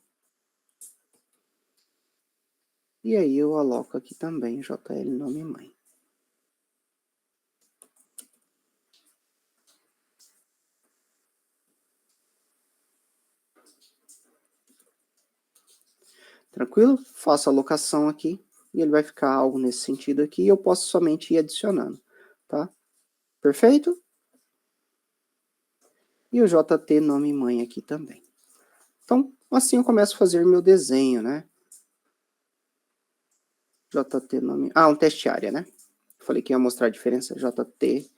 E aí eu aloco aqui também JL nome mãe. Tranquilo? Faço a alocação aqui. e ele vai ficar algo nesse sentido aqui, e eu posso somente ir adicionando, tá? Perfeito? E o JT nome mãe aqui também. Então, assim eu começo a fazer meu desenho, né? JT nome... Ah, um teste área, né? Falei que ia mostrar a diferença, JT,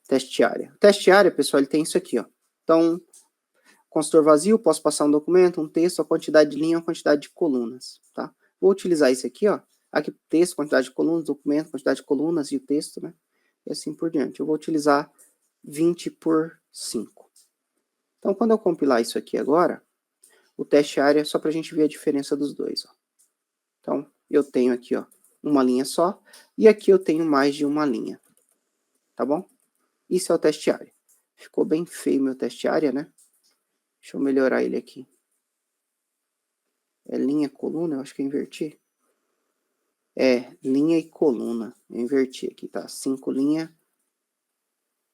teste área. O teste área, pessoal, ele tem isso aqui, ó. Então, consultor vazio, posso passar um documento, um texto, a quantidade de linha, a quantidade de colunas, tá? Vou utilizar isso aqui, ó. Aqui, texto, quantidade de colunas, documento, quantidade de colunas e o texto, né? E assim por diante. Eu vou utilizar 20 por 5. Então, quando eu compilar isso aqui agora, o teste área, só para a gente ver a diferença dos dois, ó. Então, eu tenho aqui, ó, uma linha só, e aqui eu tenho mais de uma linha, tá bom? Isso é o teste área. Ficou bem feio meu teste área, né? Deixa eu melhorar ele aqui. É linha, coluna, eu acho que eu inverti. É, linha e coluna. Eu inverti aqui, tá? 5 linha,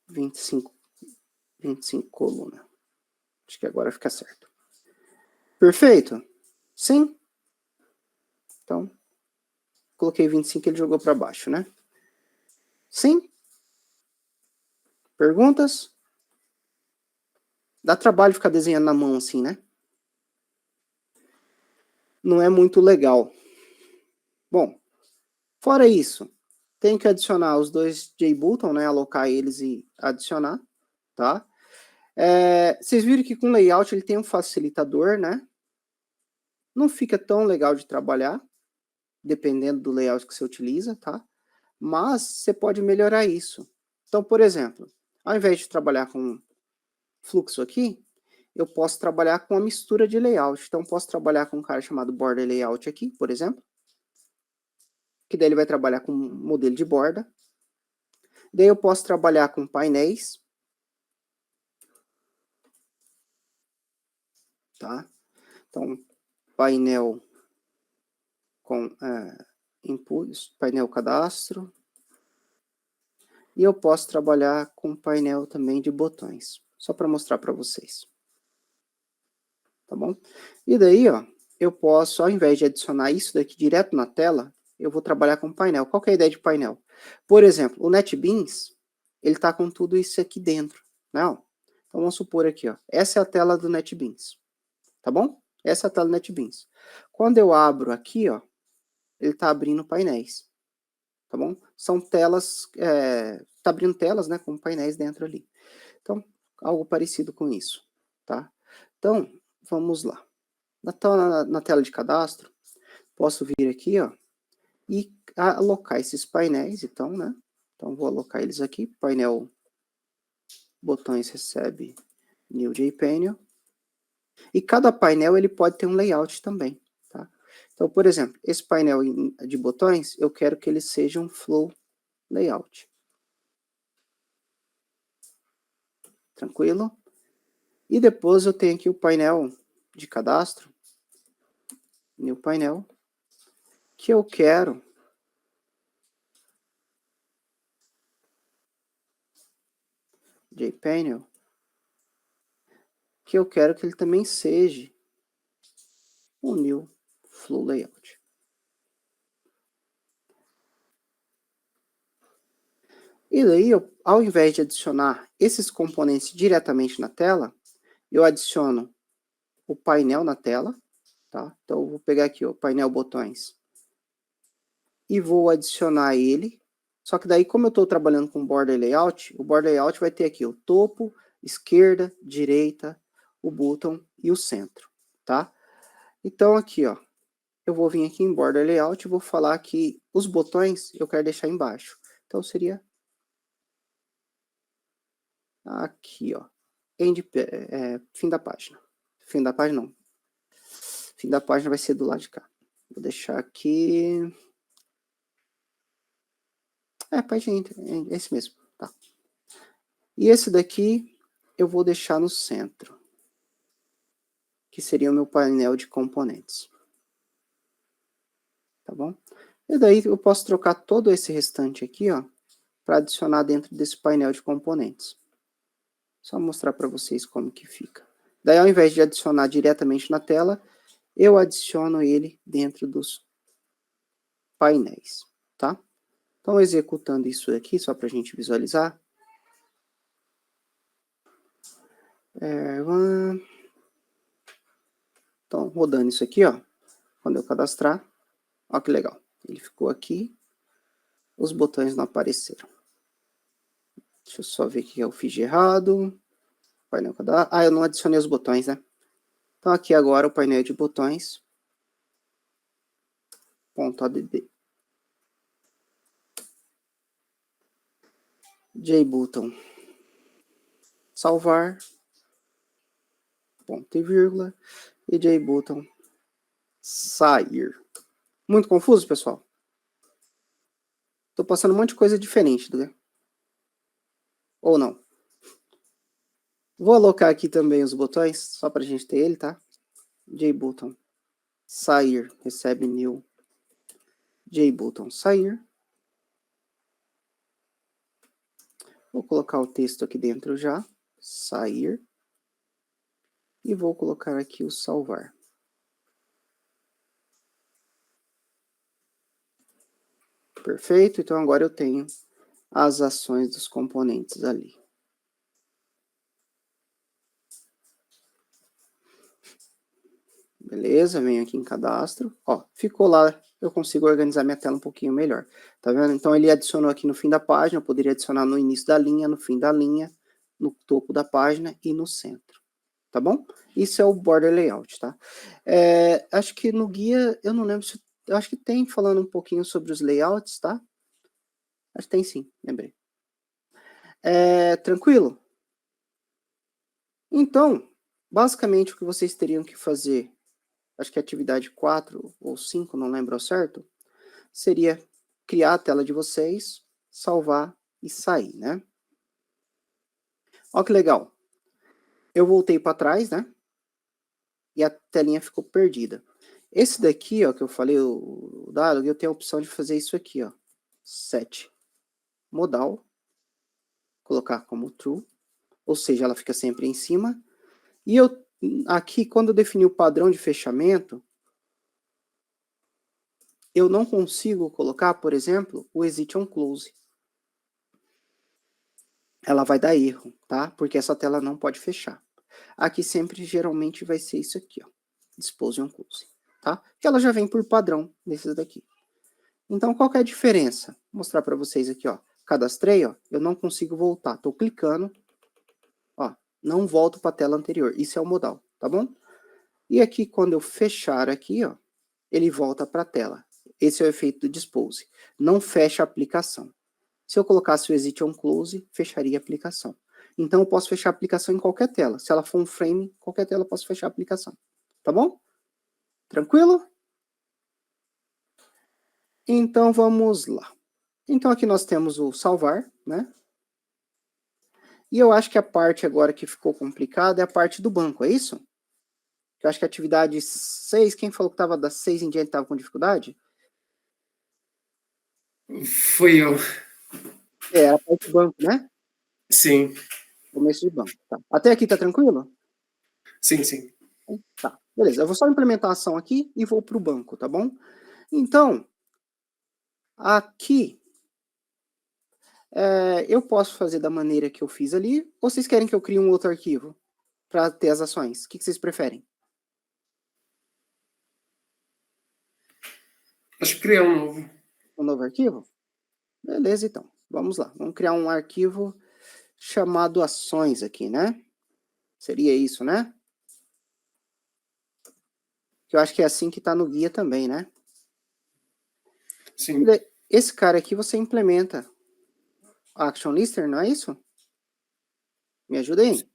25 coluna. Acho que agora fica certo. Perfeito? Sim? Então, coloquei 25 e ele jogou para baixo, né? Sim? Perguntas? Dá trabalho ficar desenhando na mão assim, né? Não é muito legal. Bom, fora isso, tenho que adicionar os dois JButton, né? Alocar eles e adicionar, tá? Vocês viram que com layout ele tem um facilitador, né? Não fica tão legal de trabalhar, dependendo do layout que você utiliza, tá? Mas você pode melhorar isso. Então, por exemplo, ao invés de trabalhar com fluxo aqui, eu posso trabalhar com uma mistura de layout. Então, posso trabalhar com um cara chamado Border Layout aqui, por exemplo, que daí ele vai trabalhar com um modelo de borda. Daí eu posso trabalhar com painéis, tá? Então, painel com inputs, painel cadastro. E eu posso trabalhar com painel também de botões, só para mostrar para vocês. Tá bom? E daí, ó, eu posso, ao invés de adicionar isso daqui direto na tela, eu vou trabalhar com painel. Qual que é a ideia de painel? Por exemplo, o NetBeans, ele tá com tudo isso aqui dentro, não? Então vamos supor aqui, ó, essa é a tela do NetBeans, tá bom? Essa é a tela do NetBeans. Quando eu abro aqui, ó, ele tá abrindo painéis, tá bom? São telas, tá abrindo telas, né, com painéis dentro ali. Então, algo parecido com isso, tá? Então, vamos lá. Na tela de cadastro, posso vir aqui, ó, e alocar esses painéis, então, né? Então, vou alocar eles aqui, painel botões recebe new JPanel, e cada painel ele pode ter um layout também, tá? Então, por exemplo, esse painel de botões, eu quero que ele seja um flow layout. Tranquilo? E depois eu tenho aqui o painel de cadastro, new painel, que eu quero JPanel, que eu quero que ele também seja um new flow layout. E daí, ao invés de adicionar esses componentes diretamente na tela, eu adiciono o painel na tela, tá? Então, eu vou pegar aqui o painel botões e vou adicionar ele. Só que daí, como eu estou trabalhando com border layout, o border layout vai ter aqui o topo, esquerda, direita, o bottom e o centro, tá? Então, aqui, ó, eu vou vir aqui em border layout e vou falar que os botões eu quero deixar embaixo. Então, seria aqui, ó, fim da página. Fim da página não. Fim da página vai ser do lado de cá. Vou deixar aqui. Página enter, é esse mesmo, tá. E esse daqui eu vou deixar no centro, que seria o meu painel de componentes. Tá bom? E daí eu posso trocar todo esse restante aqui, ó, para adicionar dentro desse painel de componentes. Só mostrar para vocês como que fica. Daí, ao invés de adicionar diretamente na tela, eu adiciono ele dentro dos painéis, tá? Então, executando isso aqui, só para a gente visualizar. Então, rodando isso aqui, ó. Quando eu cadastrar, ó que legal. Ele ficou aqui, os botões não apareceram. Deixa eu só ver o que eu fiz de errado. Painel cadastro. Ah, eu não adicionei os botões, né? Então, aqui agora o painel de botões. .add. JButton. Salvar. Ponto e vírgula. E JButton. Sair. Muito confuso, pessoal? Tô passando um monte de coisa diferente, né? Ou não? Vou alocar aqui também os botões, só para a gente ter ele, tá? JButton. Sair. Recebe new. JButton. Sair. Vou colocar o texto aqui dentro já. Sair. E vou colocar aqui o salvar. Perfeito. Então agora eu tenho as ações dos componentes ali. Beleza, venho aqui em cadastro. Ó, ficou lá, eu consigo organizar minha tela um pouquinho melhor. Tá vendo? Então ele adicionou aqui no fim da página, eu poderia adicionar no início da linha, no fim da linha, no topo da página e no centro. Tá bom? Isso é o border layout, tá? Acho que no guia, eu não lembro se... Eu acho que tem falando um pouquinho sobre os layouts, tá? Acho que tem sim, lembrei. Tranquilo? Então, basicamente o que vocês teriam que fazer, acho que atividade 4 ou 5, não lembro ao certo, seria criar a tela de vocês, salvar e sair, né? Olha que legal. Eu voltei para trás, né? E a telinha ficou perdida. Esse daqui, ó, que eu falei, o dado, eu tenho a opção de fazer isso aqui, ó. Set modal, colocar como true, ou seja, ela fica sempre em cima. E eu, aqui, quando eu definir o padrão de fechamento, eu não consigo colocar, por exemplo, o exit on close. Ela vai dar erro, tá? Porque essa tela não pode fechar. Aqui sempre, geralmente, vai ser isso aqui, ó. Dispose on close, tá? Que ela já vem por padrão desses daqui. Então, qual que é a diferença? Vou mostrar para vocês aqui, ó. Cadastrei, ó. Eu não consigo voltar. Tô clicando, ó. Não volto para a tela anterior. Isso é o modal, tá bom? E aqui, quando eu fechar aqui, ó, ele volta para a tela. Esse é o efeito do dispose. Não fecha a aplicação. Se eu colocasse o exit on close, fecharia a aplicação. Então, eu posso fechar a aplicação em qualquer tela. Se ela for um frame, qualquer tela eu posso fechar a aplicação. Tá bom? Tranquilo? Então, vamos lá. Então, aqui nós temos o salvar, né? E eu acho que a parte agora que ficou complicada é a parte do banco, é isso? Eu acho que a atividade 6, quem falou que estava das 6 em diante estava com dificuldade? Fui eu. Era a parte do banco, né? Sim. Começo de banco. Tá. Até aqui tá tranquilo? Sim, sim. Tá, beleza. Eu vou só implementar a ação aqui e vou para o banco, tá bom? Então, aqui, eu posso fazer da maneira que eu fiz ali, ou vocês querem que eu crie um outro arquivo para ter as ações? O que vocês preferem? Acho que criei um novo. Um novo arquivo? Beleza, então. Vamos lá. Vamos criar um arquivo chamado ações aqui, né? Seria isso, né? Que eu acho que é assim que está no guia também, né? Sim. Esse cara aqui você implementa Action Lister, não é isso? Me ajuda aí.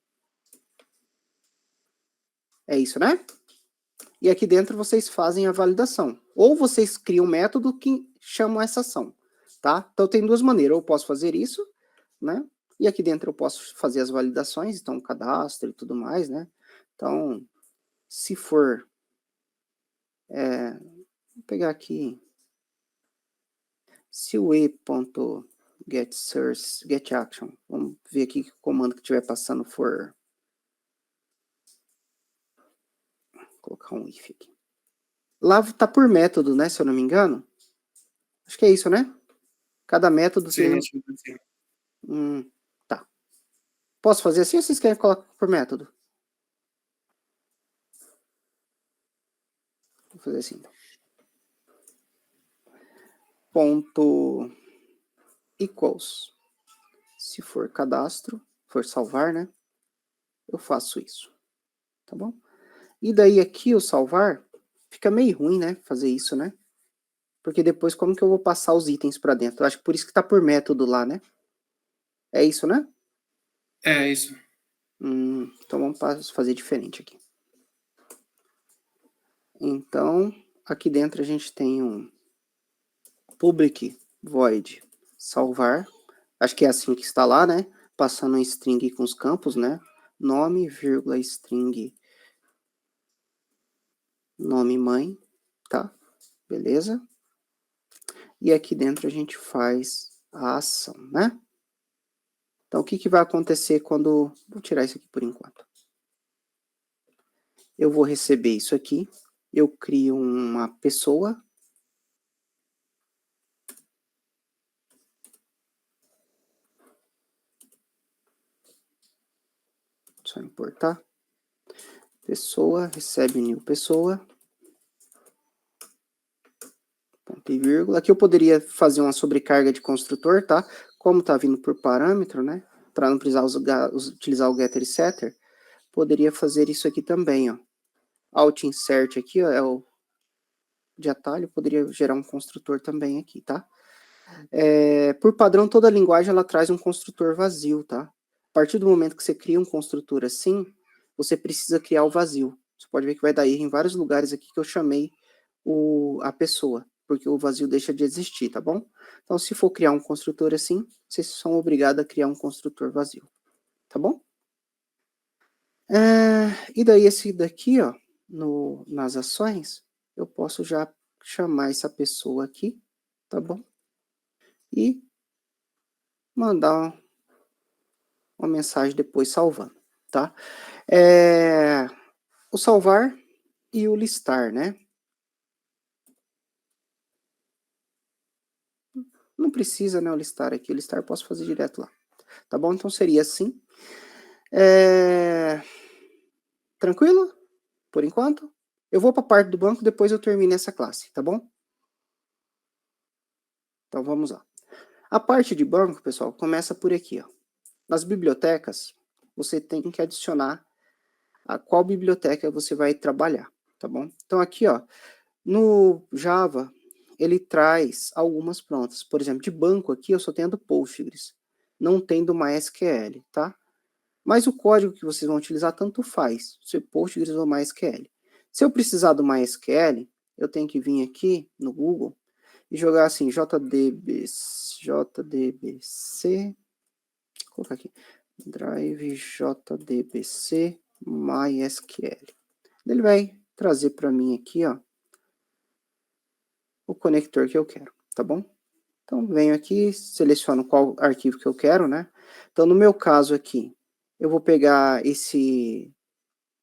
É isso, né? E aqui dentro vocês fazem a validação. Ou vocês criam um método que chamam essa ação, tá? Então tem duas maneiras. Eu posso fazer isso, né? E aqui dentro eu posso fazer as validações, então cadastro e tudo mais, né? Então, se for... vou pegar aqui... Se o e.getSource, vamos ver aqui que o comando que estiver passando for... Vou colocar um if aqui. Lá tá por método, né? Se eu não me engano. Acho que é isso, né? Cada método Sim, tem... acho que sim. Tá. Posso fazer assim ou vocês querem colocar por método? Vou fazer assim, então. Ponto equals. Se for cadastro, for salvar, né? Eu faço isso. Tá bom? E daí aqui o salvar, fica meio ruim, né? Fazer isso, né? Porque depois como que eu vou passar os itens para dentro? Eu acho que por isso que tá por método lá, né? É isso, né? É isso. Então vamos fazer diferente aqui. Então, aqui dentro a gente tem um public void salvar. Acho que é assim que está lá, né? Passando um string com os campos, né? Nome, vírgula, string, nome mãe, tá? Beleza? E aqui dentro a gente faz a ação, né? Então, o que, que vai acontecer quando... Vou tirar isso aqui por enquanto. Eu vou receber isso aqui. Eu crio uma pessoa. Só importar. Pessoa, recebe new pessoa. Ponto e vírgula. Aqui eu poderia fazer uma sobrecarga de construtor, tá? Como tá vindo por parâmetro, né? Para não precisar utilizar o getter e setter, poderia fazer isso aqui também, ó. Alt insert aqui, ó, é o de atalho, poderia gerar um construtor também aqui, tá? Por padrão, toda linguagem ela traz um construtor vazio, tá? A partir do momento que você cria um construtor assim, você precisa criar o vazio. Você pode ver que vai dar erro em vários lugares aqui que eu chamei a pessoa, porque o vazio deixa de existir, tá bom? Então, se for criar um construtor assim, vocês são obrigados a criar um construtor vazio, tá bom? E daí esse daqui, ó, nas ações, eu posso já chamar essa pessoa aqui, tá bom? E mandar uma mensagem depois salvando, tá? O salvar e o listar, né? Não precisa, né, o listar aqui. O listar eu posso fazer direto lá. Tá bom? Então seria assim. Tranquilo? Por enquanto? Eu vou para a parte do banco, depois eu termino essa classe, tá bom? Então vamos lá. A parte de banco, pessoal, começa por aqui, ó. Nas bibliotecas, você tem que adicionar a qual biblioteca você vai trabalhar, tá bom? Então aqui, ó, no Java, ele traz algumas prontas. Por exemplo, de banco aqui eu só tenho do Postgres, não tem do MySQL, tá? Mas o código que vocês vão utilizar tanto faz, se Postgres ou MySQL. Se eu precisar do MySQL, eu tenho que vir aqui no Google e jogar assim, jdbc, vou colocar aqui, drive jdbc MySQL. Ele vai trazer para mim aqui, ó, o conector que eu quero, tá bom? Então, venho aqui, seleciono qual arquivo que eu quero, né? Então, no meu caso aqui, eu vou pegar esse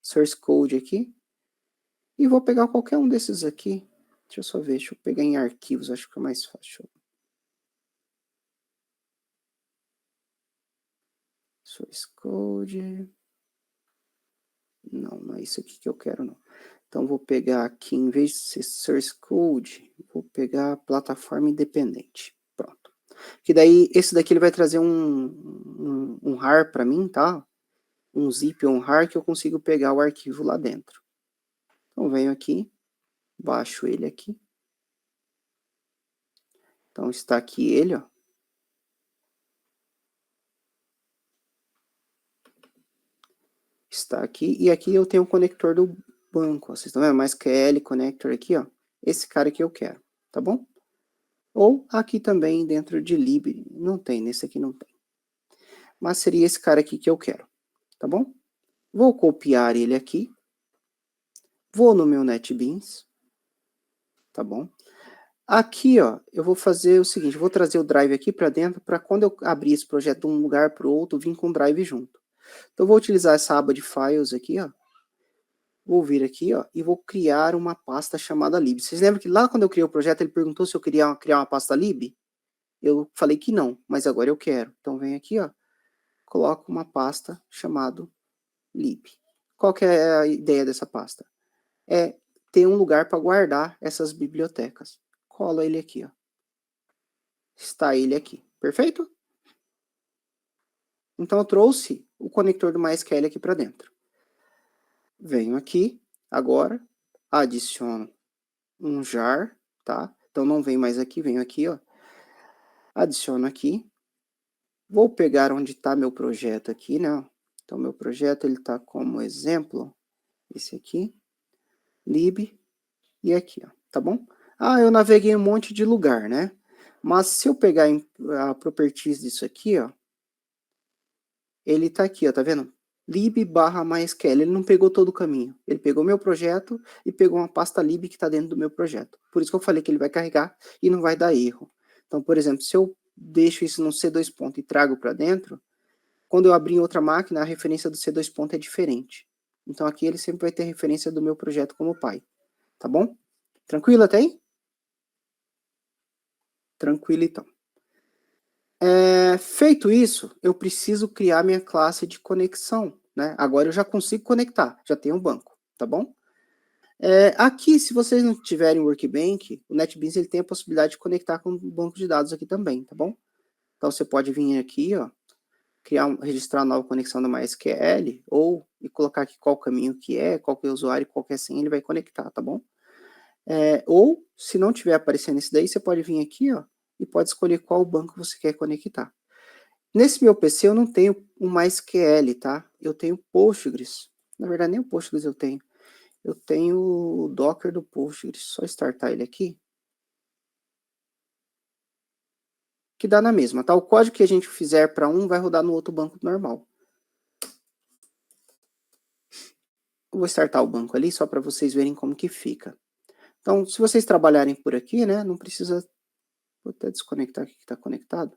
source code aqui e vou pegar qualquer um desses aqui. Deixa eu só ver, deixa eu pegar em arquivos, acho que é mais fácil. Source code. Não, não é isso aqui que eu quero, não. Então, vou pegar aqui, em vez de ser source code, vou pegar a plataforma independente. Pronto. Que daí, esse daqui ele vai trazer um RAR para mim, tá? Um zip ou um RAR que eu consigo pegar o arquivo lá dentro. Então, venho aqui, baixo ele aqui. Então, está aqui ele, ó. Está aqui, e aqui eu tenho o conector do banco, ó. Vocês estão vendo? MySQL Connector aqui, ó. Esse cara que eu quero, tá bom? Ou aqui também dentro de lib, não tem, nesse aqui não tem. Mas seria esse cara aqui que eu quero, tá bom? Vou copiar ele aqui. Vou no meu NetBeans, tá bom? Aqui, ó, eu vou fazer o seguinte, vou trazer o drive aqui para dentro, para quando eu abrir esse projeto de um lugar para o outro, vir com o drive junto. Então, eu vou utilizar essa aba de files aqui, ó. Vou vir aqui, ó, e vou criar uma pasta chamada lib. Vocês lembram que lá quando eu criei o projeto, ele perguntou se eu queria criar uma pasta lib? Eu falei que não, mas agora eu quero. Então, vem aqui, ó, coloco uma pasta chamada lib. Qual que é a ideia dessa pasta? É ter um lugar para guardar essas bibliotecas. Colo ele aqui, ó. Está ele aqui, perfeito? Então, eu trouxe o conector do MySQL aqui para dentro. Venho aqui, agora, adiciono um jar, tá? Então, não vem mais aqui, venho aqui, ó. Adiciono aqui. Vou pegar onde está meu projeto aqui, né? Então, meu projeto, ele está como exemplo, esse aqui, lib, e aqui, ó, tá bom? Ah, eu naveguei um monte de lugar, né? Mas se eu pegar a properties disso aqui, ó, ele tá aqui, ó, tá vendo? lib/mysql, ele não pegou todo o caminho. Ele pegou meu projeto e pegou uma pasta lib que está dentro do meu projeto. Por isso que eu falei que ele vai carregar e não vai dar erro. Então, por exemplo, se eu deixo isso no C2 ponto e trago para dentro, quando eu abrir em outra máquina, a referência do C2 ponto é diferente. Então, aqui ele sempre vai ter referência do meu projeto como pai. Tá bom? Tranquilo até aí? Tranquilo, então. Feito isso, eu preciso criar minha classe de conexão, né? Agora eu já consigo conectar, já tenho um banco, tá bom? Aqui, se vocês não tiverem Workbench, o NetBeans ele tem a possibilidade de conectar com o banco de dados aqui também, tá bom? Então você pode vir aqui, ó, registrar uma nova conexão da MySQL, ou e colocar aqui qual caminho que é, qual que é o usuário, qual que é a senha, ele vai conectar, tá bom? Ou, se não tiver aparecendo isso daí, você pode vir aqui, ó, e pode escolher qual banco você quer conectar. Nesse meu PC eu não tenho o MySQL, tá? Eu tenho Postgres. Na verdade, nem o Postgres eu tenho. Eu tenho o Docker do Postgres. Só startar ele aqui. Que dá na mesma, tá? O código que a gente fizer para um vai rodar no outro banco normal. Eu vou startar o banco ali só para vocês verem como que fica. Então, se vocês trabalharem por aqui, né? Não precisa... Vou até desconectar aqui que está conectado.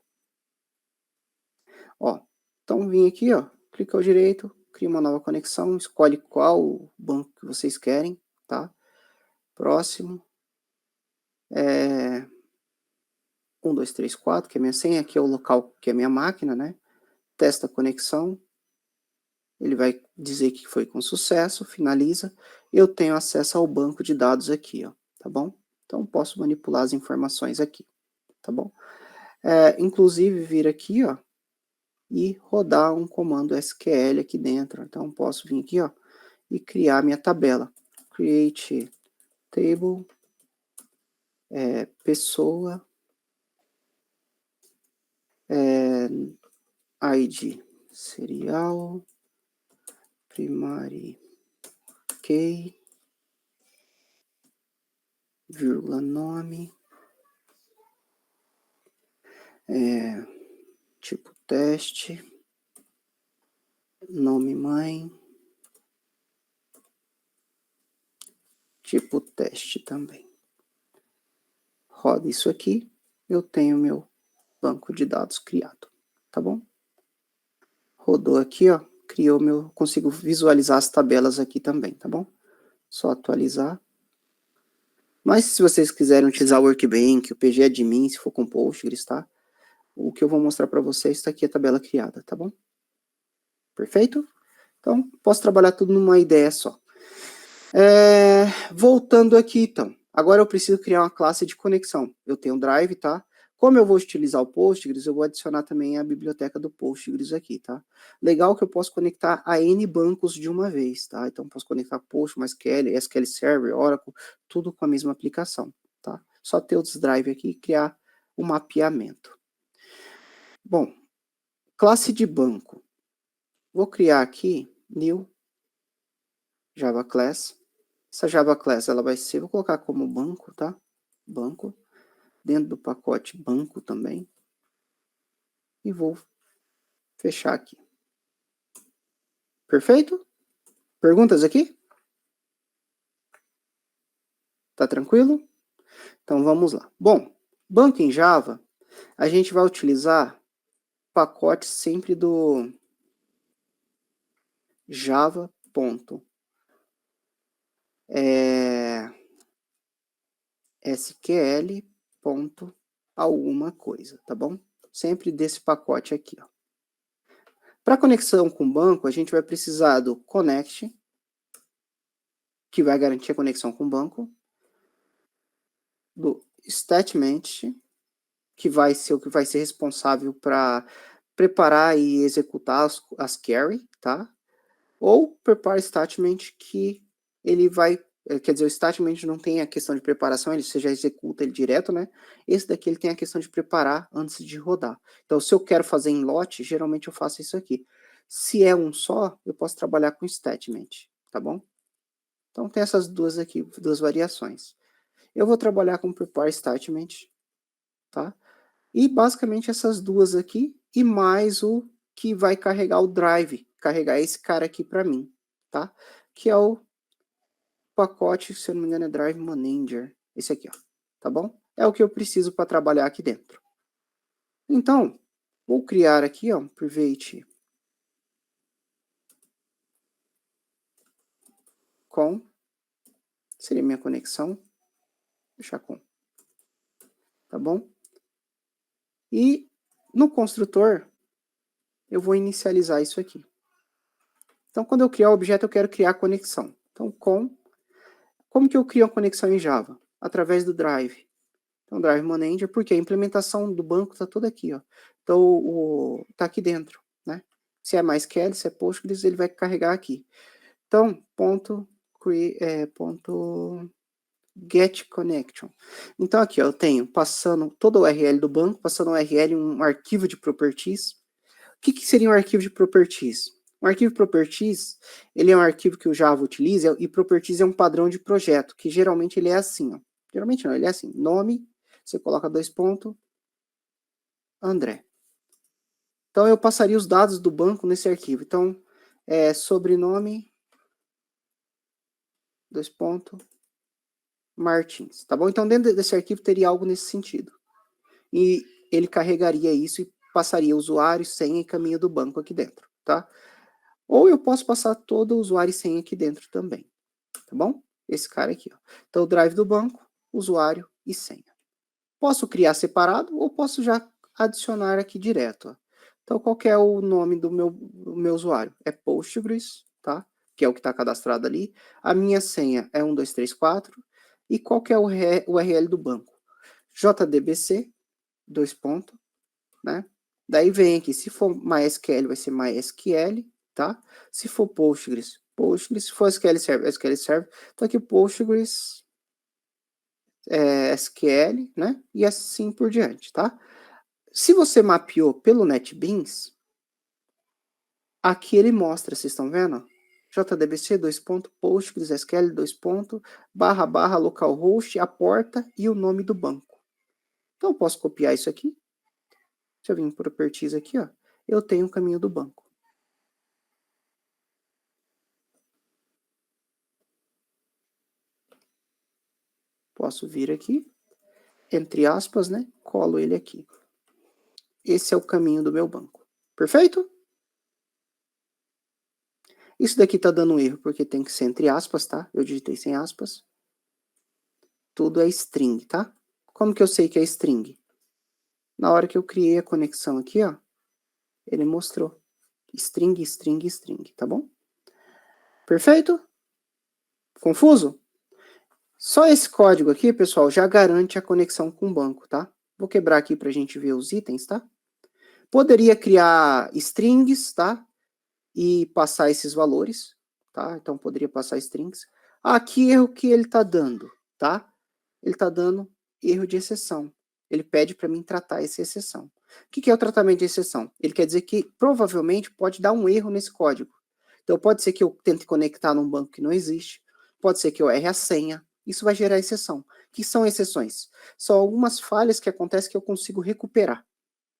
Ó, então vim aqui, ó, clica ao direito, cria uma nova conexão, escolhe qual banco que vocês querem, tá? Próximo. 1, 2, 3, 4, que é minha senha, aqui é o local que é minha máquina, né? Testa a conexão. Ele vai dizer que foi com sucesso, finaliza. Eu tenho acesso ao banco de dados aqui, ó, tá bom? Então, posso manipular as informações aqui, tá bom? Inclusive, vir aqui, ó, e rodar um comando SQL aqui dentro. Então, posso vir aqui, ó, e criar minha tabela. Create table, pessoa, ID, serial, primary key, vírgula nome, tipo teste, nome mãe, tipo teste também. Roda isso aqui, eu tenho meu banco de dados criado, tá bom? Rodou aqui, ó, criou meu, consigo visualizar as tabelas aqui também, tá bom? Só atualizar. Mas se vocês quiserem utilizar o Workbench, o PGAdmin, se for com Postgres, tá? O que eu vou mostrar para vocês está aqui a tabela criada, tá bom? Perfeito? Então, posso trabalhar tudo numa ideia só. Voltando aqui, então. Agora eu preciso criar uma classe de conexão. Eu tenho um Drive, tá? Como eu vou utilizar o Postgres, eu vou adicionar também a biblioteca do Postgres aqui, tá? Legal que eu posso conectar a N bancos de uma vez, tá? Então, posso conectar PostgreSQL, SQL Server, Oracle, tudo com a mesma aplicação, tá? Só ter os Drive aqui e criar um mapeamento. Bom, classe de banco. Vou criar aqui, new, Java Class. Essa Java Class, ela vai ser, vou colocar como banco, tá? Banco. Dentro do pacote banco também. E vou fechar aqui. Perfeito? Perguntas aqui? Tá tranquilo? Então vamos lá. Bom, banco em Java, a gente vai utilizar pacote sempre do java.banco. SQL ponto alguma coisa, tá bom? Sempre desse pacote aqui, ó. Para conexão com o banco, a gente vai precisar do connect, que vai garantir a conexão com o banco, do statement, que vai ser o que vai ser responsável para preparar e executar as query, tá? Ou prepare statement, que ele vai, quer dizer, o statement não tem a questão de preparação, ele você já executa ele direto, né? Esse daqui ele tem a questão de preparar antes de rodar. Então, se eu quero fazer em lote, geralmente eu faço isso aqui. Se é um só, eu posso trabalhar com statement, tá bom? Então, tem essas duas aqui, duas variações. Eu vou trabalhar com prepare statement, tá? E basicamente essas duas aqui, e mais o que vai carregar o drive, carregar esse cara aqui para mim, tá? Que é o pacote, se eu não me engano é Drive Manager, esse aqui, ó, tá bom? É o que eu preciso para trabalhar aqui dentro. Então, vou criar aqui, ó, private com, seria minha conexão, deixar com, tá bom? E no construtor, eu vou inicializar isso aqui. Então, quando eu criar o objeto, eu quero criar a conexão. Então, como que eu crio a conexão em Java? Através do Drive. Então, Drive Manager, porque a implementação do banco está toda aqui, ó. Então, tá aqui dentro, né? Se é MySQL, se é Postgres, ele vai carregar aqui. Então, ponto get connection. Então, aqui, ó, eu tenho passando toda a URL do banco, passando a URL um arquivo de properties. O que seria um arquivo de properties? Um arquivo de properties, ele é um arquivo que o Java utiliza, e properties é um padrão de projeto, que geralmente ele é assim, ó. Geralmente não, ele é assim, nome, você coloca 2 pontos, André. Então, eu passaria os dados do banco nesse arquivo. Então, sobrenome, 2 pontos, Martins, tá bom? Então, dentro desse arquivo teria algo nesse sentido. E ele carregaria isso e passaria usuário, senha e caminho do banco aqui dentro, tá? Ou eu posso passar todo o usuário e senha aqui dentro também, tá bom? Esse cara aqui, ó. Então, o drive do banco, usuário e senha. Posso criar separado ou posso já adicionar aqui direto, ó. Então, qual que é o nome do meu usuário? É Postgres, tá? Que é o que está cadastrado ali. A minha senha é 1234. E qual que é o URL do banco? JDBC, 2 pontos, né? Daí vem aqui, se for MySQL, vai ser MySQL, tá? Se for Postgres, Postgres. Se for SQL Server, SQL Server. Então aqui Postgres, SQL, né? E assim por diante, tá? Se você mapeou pelo NetBeans, aqui ele mostra, vocês estão vendo? JDBC, 2 pontos, Postgres, SQL, 2 pontos, // localhost, a porta e o nome do banco. Então eu posso copiar isso aqui. Se eu vir por Properties aqui, ó, eu tenho o caminho do banco. Posso vir aqui, entre aspas, né? Colo ele aqui. Esse é o caminho do meu banco. Perfeito? Isso daqui tá dando um erro, porque tem que ser entre aspas, tá? Eu digitei sem aspas. Tudo é string, tá? Como que eu sei que é string? Na hora que eu criei a conexão aqui, ó, ele mostrou. String, string, string, tá bom? Perfeito? Confuso? Só esse código aqui, pessoal, já garante a conexão com o banco, tá? Vou quebrar aqui para a gente ver os itens, tá? Poderia criar strings, tá? E passar esses valores, tá? Então, poderia passar strings. Aqui, erro que ele está dando, tá? Ele está dando erro de exceção. Ele pede para mim tratar essa exceção. O que é o tratamento de exceção? Ele quer dizer que provavelmente pode dar um erro nesse código. Então, pode ser que eu tente conectar num banco que não existe, pode ser que eu erre a senha, isso vai gerar exceção. O que são exceções? São algumas falhas que acontecem que eu consigo recuperar,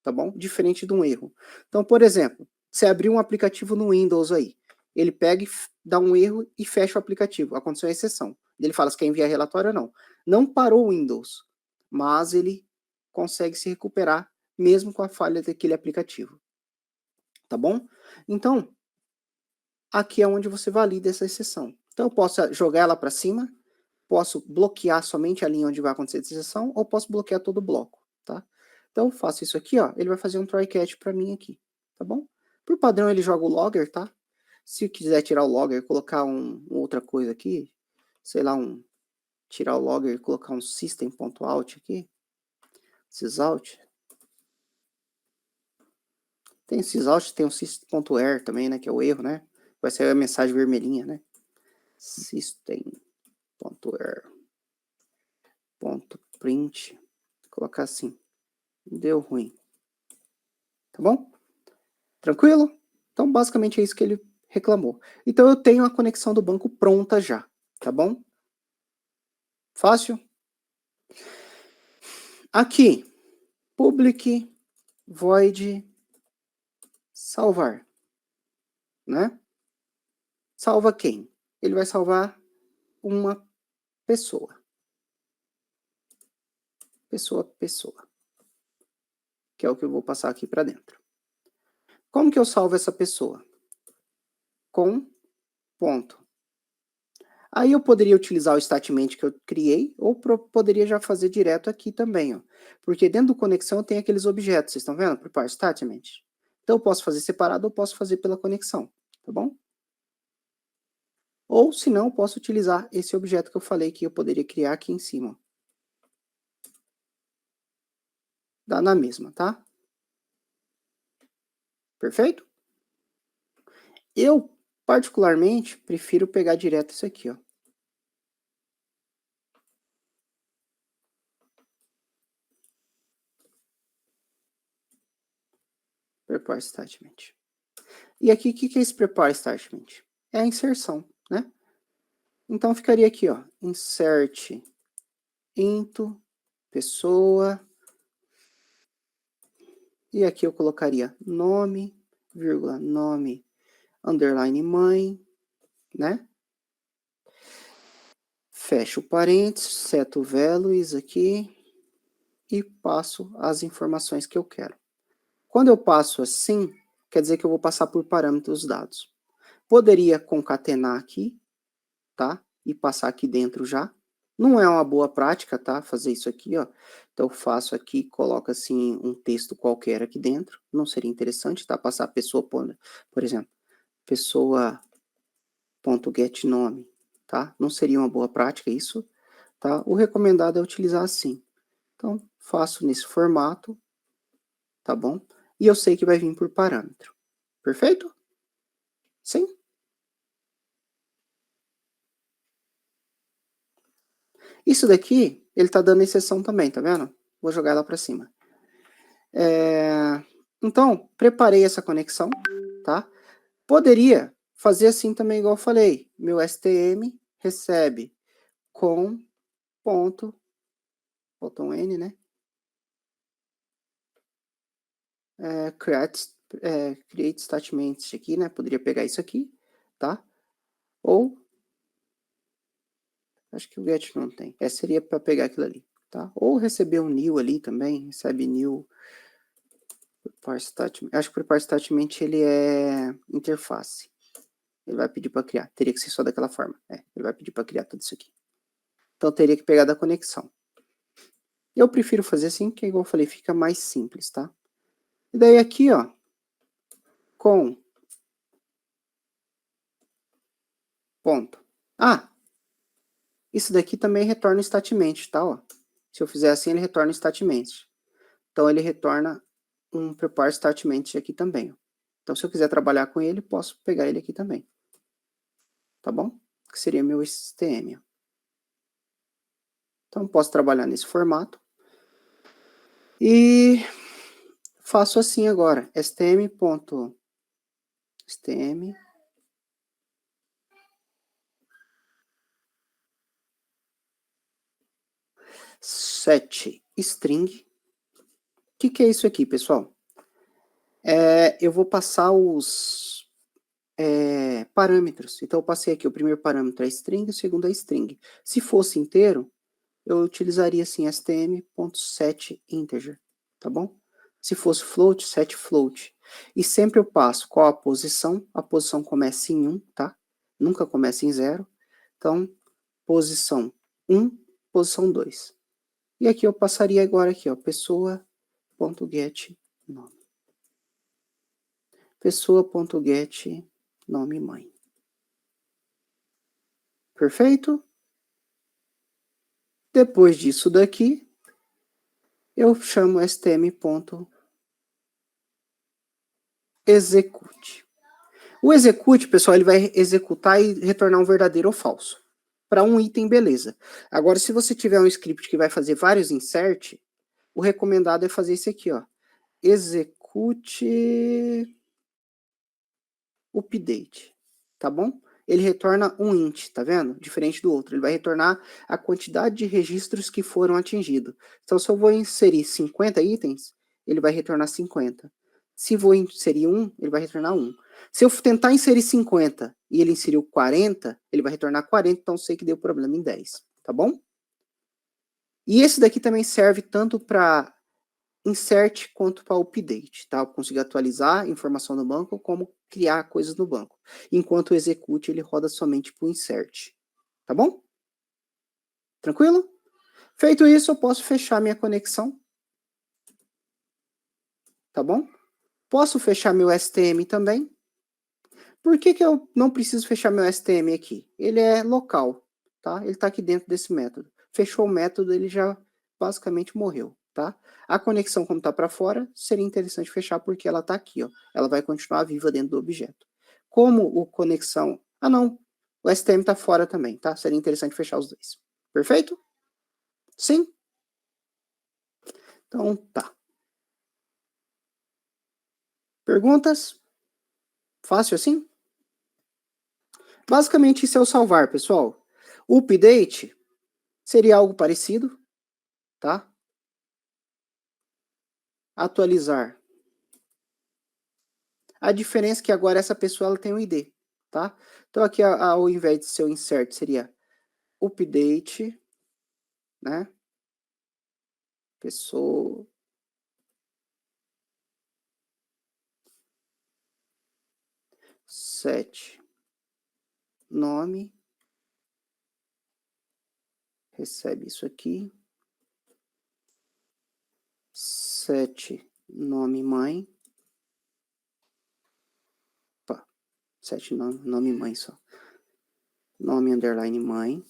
tá bom? Diferente de um erro. Então, por exemplo, você abriu um aplicativo no Windows aí, ele pega e dá um erro e fecha o aplicativo, aconteceu uma exceção. Ele fala se quer enviar relatório ou não. Não parou o Windows, mas ele consegue se recuperar mesmo com a falha daquele aplicativo. Tá bom? Então, aqui é onde você valida essa exceção. Então, eu posso jogar ela para cima, posso bloquear somente a linha onde vai acontecer a transição, ou posso bloquear todo o bloco, tá? Então, eu faço isso aqui, ó, ele vai fazer um try catch para mim aqui, tá bom? Por padrão, ele joga o logger, tá? Se quiser tirar o logger e colocar outra coisa aqui, sei lá, tirar o logger e colocar um system.out aqui, sysout. Tem sysout, tem um system.error também, né, que é o erro, né? Vai ser a mensagem vermelhinha, né? System.error.print. Colocar assim. Deu ruim. Tá bom? Tranquilo? Então, basicamente é isso que ele reclamou. Então, eu tenho a conexão do banco pronta já. Tá bom? Fácil? Aqui, public void salvar, né? Salva quem? Ele vai salvar uma pessoa. Pessoa. Que é o que eu vou passar aqui para dentro. Como que eu salvo essa pessoa? Com ponto. Aí eu poderia utilizar o statement que eu criei, ou poderia já fazer direto aqui também, ó. Porque dentro do conexão tem aqueles objetos, vocês estão vendo? Prepare statement. Então eu posso fazer separado ou posso fazer pela conexão, tá bom? Ou se não, eu posso utilizar esse objeto que eu falei que eu poderia criar aqui em cima. Dá na mesma, tá? Perfeito? Eu, particularmente, prefiro pegar direto isso aqui, ó. Prepare statement. E aqui, o que é esse prepare statement? É a inserção, né? Então, ficaria aqui, ó, insert into pessoa, e aqui eu colocaria nome, vírgula, nome, underline mãe, né? Fecho parênteses, seto values aqui, e passo as informações que eu quero. Quando eu passo assim, quer dizer que eu vou passar por parâmetros dados. Poderia concatenar aqui, tá? E passar aqui dentro já. Não é uma boa prática, tá? Fazer isso aqui, ó. Então, eu faço aqui, coloco assim um texto qualquer aqui dentro. Não seria interessante, tá? Passar a pessoa, por exemplo, pessoa.getNome, tá? Não seria uma boa prática isso, tá? O recomendado é utilizar assim. Então, faço nesse formato, tá bom? E eu sei que vai vir por parâmetro. Perfeito? Sim? Isso daqui, ele tá dando exceção também, tá vendo? Vou jogar ela para cima. Então, preparei essa conexão, tá? Poderia fazer assim também, igual eu falei. Meu STM recebe com ponto, falta um N, né? Create statements aqui, né? Poderia pegar isso aqui, tá? Ou, acho que o get não tem. Seria para pegar aquilo ali, tá? Ou receber um new ali também, recebe new. Acho que o prepare statement ele é interface. Ele vai pedir para criar. Teria que ser só daquela forma. Ele vai pedir para criar tudo isso aqui. Então teria que pegar da conexão. Eu prefiro fazer assim, que igual eu falei, fica mais simples, tá? E daí aqui, ó, com ponto. Isso daqui também retorna statement, tá? Ó. Se eu fizer assim, ele retorna statement. Então ele retorna um prepare statement aqui também. Ó. Então se eu quiser trabalhar com ele, posso pegar ele aqui também. Tá bom? Que seria meu STM. Ó. Então posso trabalhar nesse formato. E faço assim agora, stm. Set string. O que é isso aqui, pessoal? Eu vou passar os parâmetros. Então, eu passei aqui, o primeiro parâmetro é string, o segundo é string. Se fosse inteiro, eu utilizaria assim, stm.setInteger, tá bom? Se fosse float, set float. E sempre eu passo qual a posição começa em 1, tá? Nunca começa em 0. Então, posição 1, posição 2. E aqui eu passaria agora aqui, ó, pessoa.get nome. Pessoa.get nome mãe. Perfeito? Depois disso daqui, eu chamo stm.execute. O execute, pessoal, ele vai executar e retornar um verdadeiro ou falso. Para um item, beleza. Agora, se você tiver um script que vai fazer vários insert, o recomendado é fazer esse aqui, ó. Execute update, tá bom? Ele retorna um int, tá vendo? Diferente do outro. Ele vai retornar a quantidade de registros que foram atingidos. Então, se eu vou inserir 50 itens, ele vai retornar 50. Se vou inserir 1, ele vai retornar 1. Se eu tentar inserir 50 e ele inseriu 40, ele vai retornar 40, então sei que deu problema em 10, tá bom? E esse daqui também serve tanto para insert quanto para update, tá? Eu consigo atualizar informação no banco, como criar coisas no banco. Enquanto o execute, ele roda somente para o insert, tá bom? Tranquilo? Feito isso, eu posso fechar minha conexão, tá bom? Posso fechar meu STM também. Por que que eu não preciso fechar meu STM aqui? Ele é local, tá? Ele está aqui dentro desse método. Fechou o método, ele já basicamente morreu, tá? A conexão, como está para fora, seria interessante fechar porque ela está aqui, ó. Ela vai continuar viva dentro do objeto. Como o conexão... Ah, não. O STM está fora também, tá? Seria interessante fechar os dois. Perfeito? Sim? Então, tá. Perguntas? Fácil assim? Basicamente, isso é o salvar, pessoal. O update seria algo parecido, tá? Atualizar. A diferença é que agora essa pessoa ela tem um ID, tá? Então aqui ao invés de ser o insert seria update, né? Pessoa. Set nome. Recebe isso aqui. Set nome mãe. Opa, set nome mãe só. Nome underline mãe.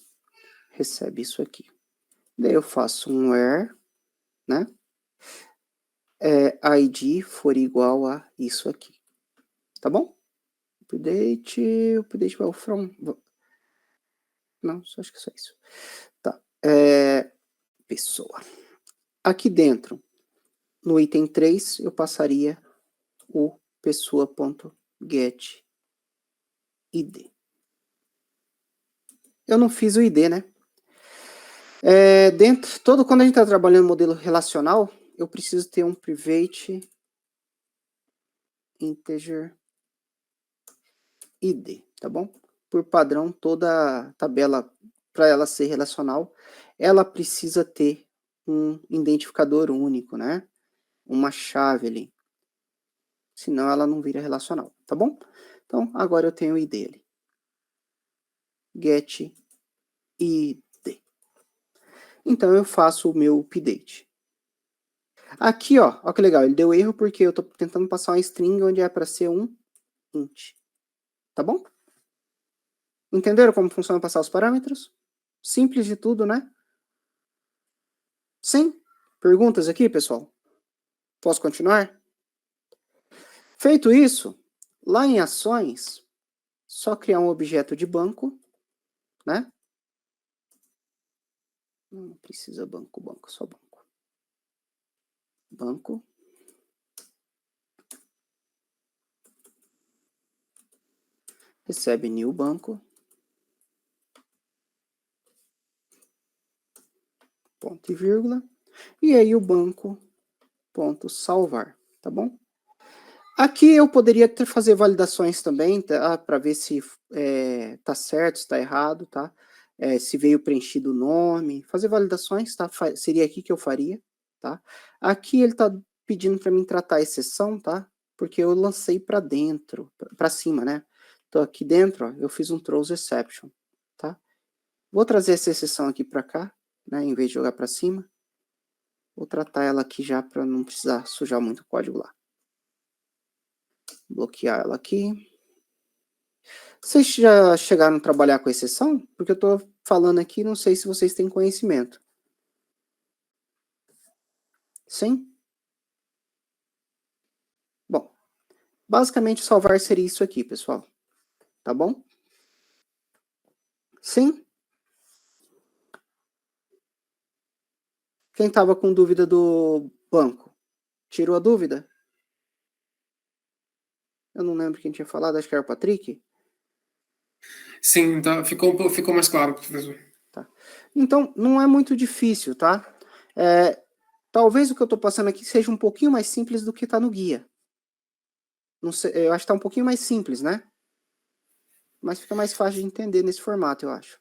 Recebe isso aqui. Daí eu faço um where, né? ID for igual a isso aqui. Tá bom? Update vai o from. Não, só acho que é só isso. Tá. Pessoa. Aqui dentro, no item 3, eu passaria o pessoa.getID. Eu não fiz o ID, né? Quando a gente está trabalhando modelo relacional, eu preciso ter um private integer ID, tá bom? Por padrão, toda tabela, para ela ser relacional, ela precisa ter um identificador único, né? Uma chave ali. Senão ela não vira relacional, tá bom? Então, agora eu tenho o ID ali. Get ID. Então, eu faço o meu update. Aqui, ó que legal, ele deu erro porque eu estou tentando passar uma string onde é para ser um int. Tá bom? Entenderam como funciona passar os parâmetros? Simples de tudo, né? Sim? Perguntas aqui, pessoal? Posso continuar? Feito isso, lá em ações, só criar um objeto de banco, né? Não precisa banco, só banco. Banco. Recebe new banco. Ponto e vírgula. E aí o banco ponto salvar, tá bom? Aqui eu poderia fazer validações também, tá? Para ver se tá certo, se tá errado, tá? Se veio preenchido o nome, fazer validações, tá? Seria aqui que eu faria, tá? Aqui ele tá pedindo para mim tratar a exceção, tá? Porque eu lancei para dentro, para cima, né? Então aqui dentro, ó, eu fiz um throws exception, tá? Vou trazer essa exceção aqui para cá, né, em vez de jogar para cima. Vou tratar ela aqui já para não precisar sujar muito o código lá. Bloquear ela aqui. Vocês já chegaram a trabalhar com exceção? Porque eu estou falando aqui, não sei se vocês têm conhecimento. Sim? Bom, basicamente salvar seria isso aqui, pessoal. Tá bom? Sim? Quem estava com dúvida do banco? Tirou a dúvida? Eu não lembro quem tinha falado, acho que era o Patrick. Sim, tá, ficou mais claro, professor. Tá. Então, não é muito difícil, tá? Talvez o que eu estou passando aqui seja um pouquinho mais simples do que está no guia. Não sei, eu acho que está um pouquinho mais simples, né? Mas fica mais fácil de entender nesse formato, eu acho.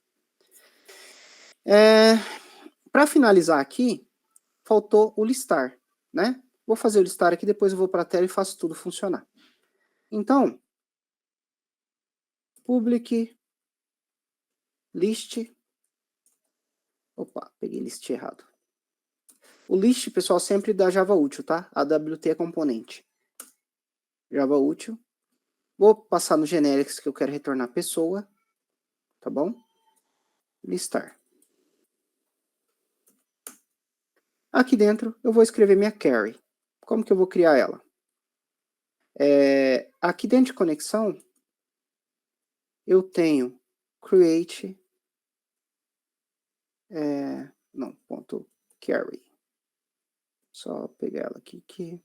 Para finalizar aqui, faltou o listar, né? Vou fazer o listar aqui, depois eu vou para a tela e faço tudo funcionar. Então, public list. Opa, peguei list errado. O list, pessoal, sempre dá Java útil, tá? AWT é componente. Java útil. Vou passar no generics que eu quero retornar pessoa. Tá bom? Listar. Aqui dentro eu vou escrever minha query. Como que eu vou criar ela? Aqui dentro de conexão, eu tenho create, ponto query. Só pegar ela aqui que...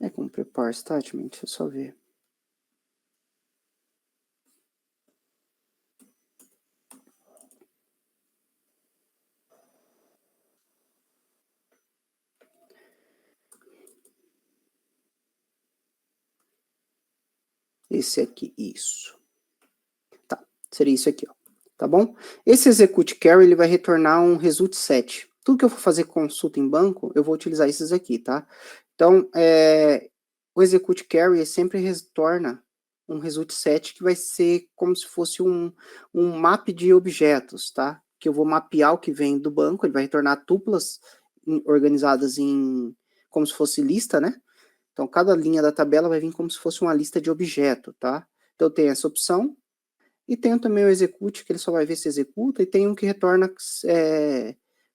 É como prepare statement, deixa eu só ver. Esse aqui, isso. Tá, seria isso aqui, ó. Tá bom? Esse execute query, ele vai retornar um result set. Tudo que eu for fazer consulta em banco, eu vou utilizar esses aqui, tá? Então, o execute query sempre retorna um result set que vai ser como se fosse um map de objetos, tá? Que eu vou mapear o que vem do banco, ele vai retornar tuplas organizadas em como se fosse lista, né? Então, cada linha da tabela vai vir como se fosse uma lista de objeto, tá? Então, eu tenho essa opção. E tenho também o execute, que ele só vai ver se executa, e tem um que retorna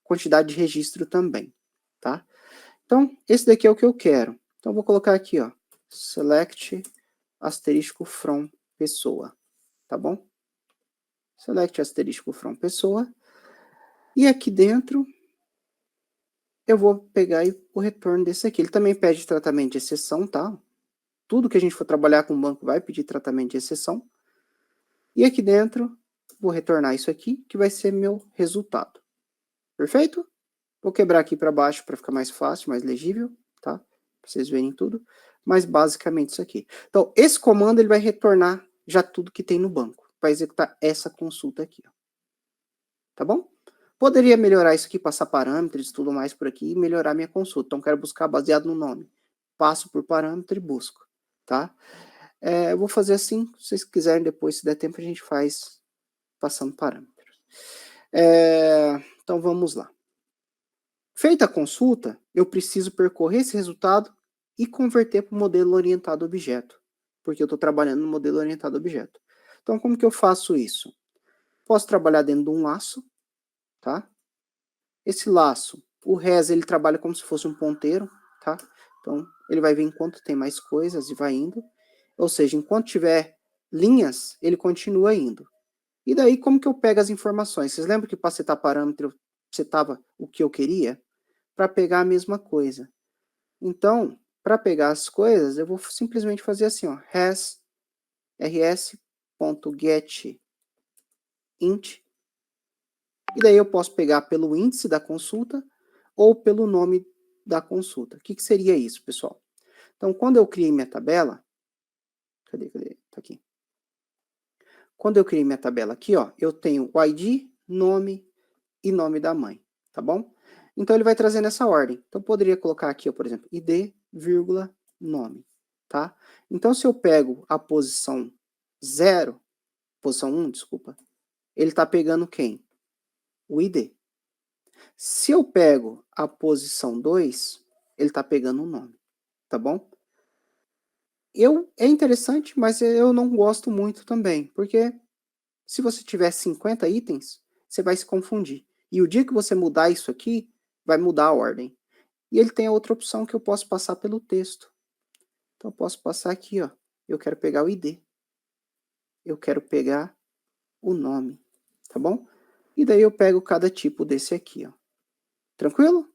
quantidade de registro também, tá? Então, esse daqui é o que eu quero. Então, eu vou colocar aqui, ó, select asterisco from pessoa, tá bom? Select asterisco from pessoa. E aqui dentro, eu vou pegar o retorno desse aqui. Ele também pede tratamento de exceção, tá? Tudo que a gente for trabalhar com o banco vai pedir tratamento de exceção. E aqui dentro, vou retornar isso aqui, que vai ser meu resultado. Perfeito? Vou quebrar aqui para baixo para ficar mais fácil, mais legível, tá? Para vocês verem tudo. Mas basicamente isso aqui. Então, esse comando ele vai retornar já tudo que tem no banco. Para executar essa consulta aqui. Ó. Tá bom? Poderia melhorar isso aqui, passar parâmetros e tudo mais por aqui e melhorar minha consulta. Então, quero buscar baseado no nome. Passo por parâmetro e busco. Tá? Eu vou fazer assim. Se vocês quiserem depois, se der tempo, a gente faz passando parâmetros. Então, vamos lá. Feita a consulta, eu preciso percorrer esse resultado e converter para o modelo orientado a objeto, porque eu estou trabalhando no modelo orientado a objeto. Então, como que eu faço isso? Posso trabalhar dentro de um laço, tá? Esse laço, o res, ele trabalha como se fosse um ponteiro, tá? Então, ele vai ver enquanto tem mais coisas e vai indo. Ou seja, enquanto tiver linhas, ele continua indo. E daí, como que eu pego as informações? Vocês lembram que para setar parâmetro, eu setava o que eu queria? Para pegar a mesma coisa. Então, para pegar as coisas, eu vou simplesmente fazer assim, ó, rs.getInt, e daí eu posso pegar pelo índice da consulta ou pelo nome da consulta. O que seria isso, pessoal? Então, quando eu criei minha tabela, Cadê? Tá aqui. Quando eu criei minha tabela aqui, ó, eu tenho o ID, nome e nome da mãe, tá bom? Então, ele vai trazer nessa ordem. Então, eu poderia colocar aqui, ó, por exemplo, ID, vírgula, nome, tá? Então, se eu pego a posição 0, posição 1, desculpa, ele tá pegando quem? O ID. Se eu pego a posição 2, ele tá pegando o nome, tá bom? É interessante, mas eu não gosto muito também, porque se você tiver 50 itens, você vai se confundir. E o dia que você mudar isso aqui, vai mudar a ordem. E ele tem a outra opção que eu posso passar pelo texto. Então, eu posso passar aqui, ó. Eu quero pegar o ID. Eu quero pegar o nome, tá bom? E daí eu pego cada tipo desse aqui, ó. Tranquilo?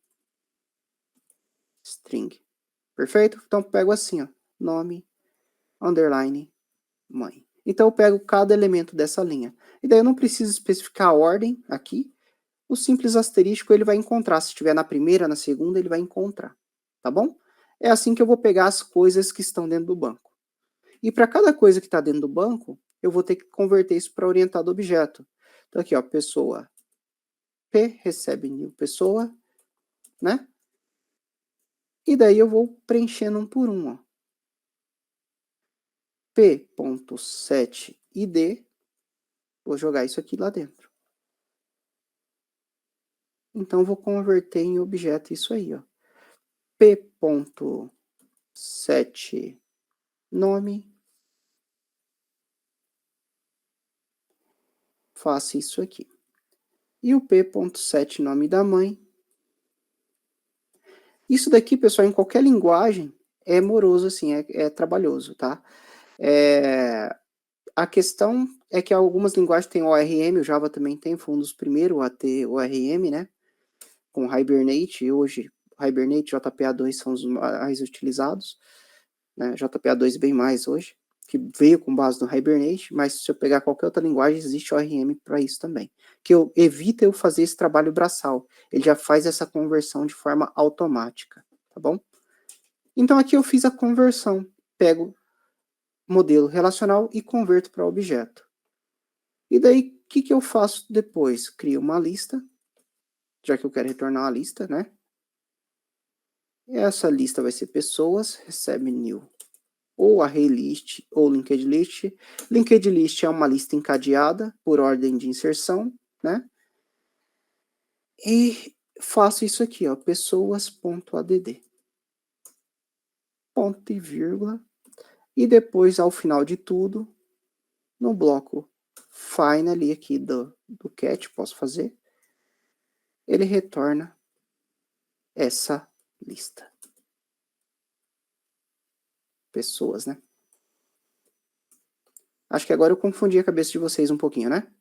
String. Perfeito? Então, eu pego assim, ó. Nome, underline, mãe. Então, eu pego cada elemento dessa linha. E daí eu não preciso especificar a ordem aqui. O simples asterisco ele vai encontrar. Se estiver na primeira, na segunda, ele vai encontrar. Tá bom? É assim que eu vou pegar as coisas que estão dentro do banco. E para cada coisa que está dentro do banco, eu vou ter que converter isso para orientado objeto. Então aqui, ó, pessoa P recebe new pessoa, né? E daí eu vou preenchendo um por um, ó. P.set id, vou jogar isso aqui lá dentro. Então vou converter em objeto isso aí, ó. P.set nome, faço isso aqui. E o P.set nome da mãe. Isso daqui, pessoal, em qualquer linguagem é moroso, assim, é trabalhoso, tá? A questão é que algumas linguagens têm ORM, o Java também tem, foi um dos primeiros a ter ORM, né? Com Hibernate, e hoje Hibernate e JPA2 são os mais utilizados, né? JPA2 bem mais hoje, que veio com base no Hibernate, mas se eu pegar qualquer outra linguagem, existe ORM para isso também. Que evita eu fazer esse trabalho braçal. Ele já faz essa conversão de forma automática, tá bom? Então aqui eu fiz a conversão. Pego modelo relacional e converto para objeto. E daí, o que eu faço depois? Crio uma lista, já que eu quero retornar uma lista, né? Essa lista vai ser pessoas, recebe new ou array list ou linked list. Linked list é uma lista encadeada por ordem de inserção, né? E faço isso aqui, ó, pessoas.add. Ponto e vírgula. E depois, ao final de tudo, no bloco finally aqui do cat, posso fazer, ele retorna essa lista. Pessoas, né? Acho que agora eu confundi a cabeça de vocês um pouquinho, né?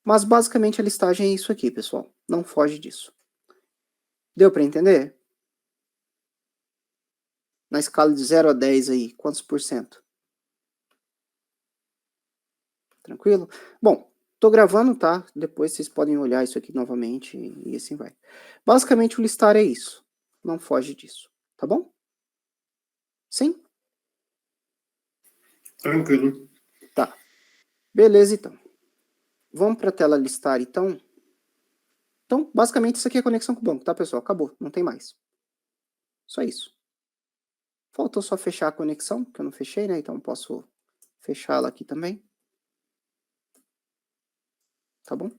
Mas basicamente a listagem é isso aqui, pessoal. Não foge disso. Deu para entender? Na escala de 0 a 10 aí, quantos por cento? Tranquilo? Bom, tô gravando, tá? Depois vocês podem olhar isso aqui novamente e assim vai. Basicamente o listar é isso. Não foge disso, tá bom? Sim? Tranquilo. Tá. Beleza, então. Vamos para a tela listar, então. Então, basicamente, isso aqui é a conexão com o banco, tá, pessoal? Acabou, não tem mais. Só isso. Faltou só fechar a conexão, que eu não fechei, né? Então, posso fechá-la aqui também. Tá bom?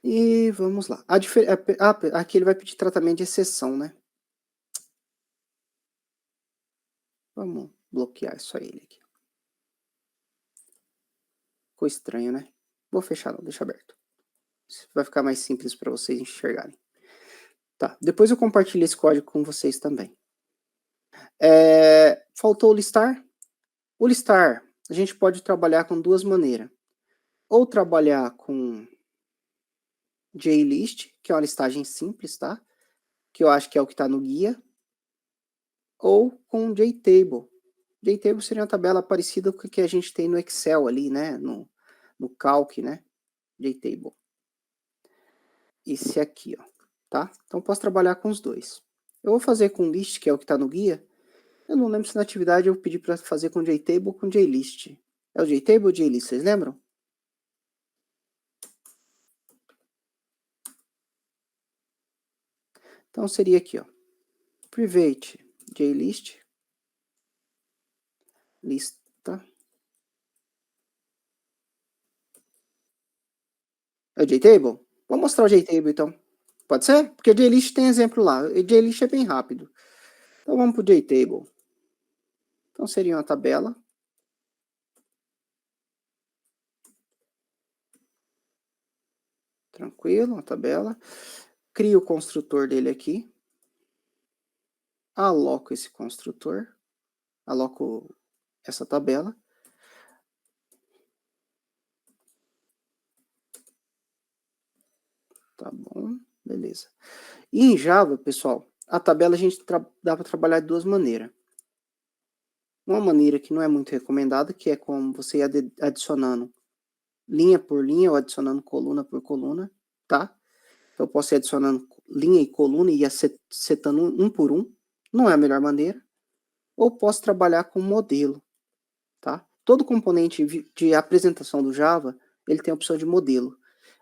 E vamos lá. Aqui ele vai pedir tratamento de exceção, né? Vamos bloquear só ele aqui. Ficou estranho, né? Vou fechar, não, deixa aberto. Vai ficar mais simples para vocês enxergarem. Tá, depois eu compartilho esse código com vocês também. Faltou o listar? O listar, a gente pode trabalhar com duas maneiras. Ou trabalhar com JList, que é uma listagem simples, tá? Que eu acho que é o que está no guia. Ou com JTable. JTable seria uma tabela parecida com o que a gente tem no Excel ali, né? No Calc, né? JTable. Esse aqui, ó. Tá? Então posso trabalhar com os dois. Eu vou fazer com list, que é o que está no guia. Eu não lembro se na atividade eu pedi para fazer com JTable ou com JList. É o JTable ou JList, vocês lembram? Então seria aqui, ó. Private JList. Lista. É o JTable? Vou mostrar o JTable então. Pode ser? Porque o JList tem exemplo lá. O JList é bem rápido. Então vamos para o JTable. Então seria uma tabela. Tranquilo, uma tabela. Crio o construtor dele aqui. Aloco esse construtor. Aloco essa tabela. Tá bom, beleza. E em Java, pessoal, a tabela a gente dá para trabalhar de duas maneiras. Uma maneira que não é muito recomendada, que é como você ir adicionando linha por linha ou adicionando coluna por coluna, tá? Então eu posso ir adicionando linha e coluna e ir setando um por um. Não é a melhor maneira. Ou posso trabalhar com modelo, tá? Todo componente de apresentação do Java, ele tem a opção de modelo.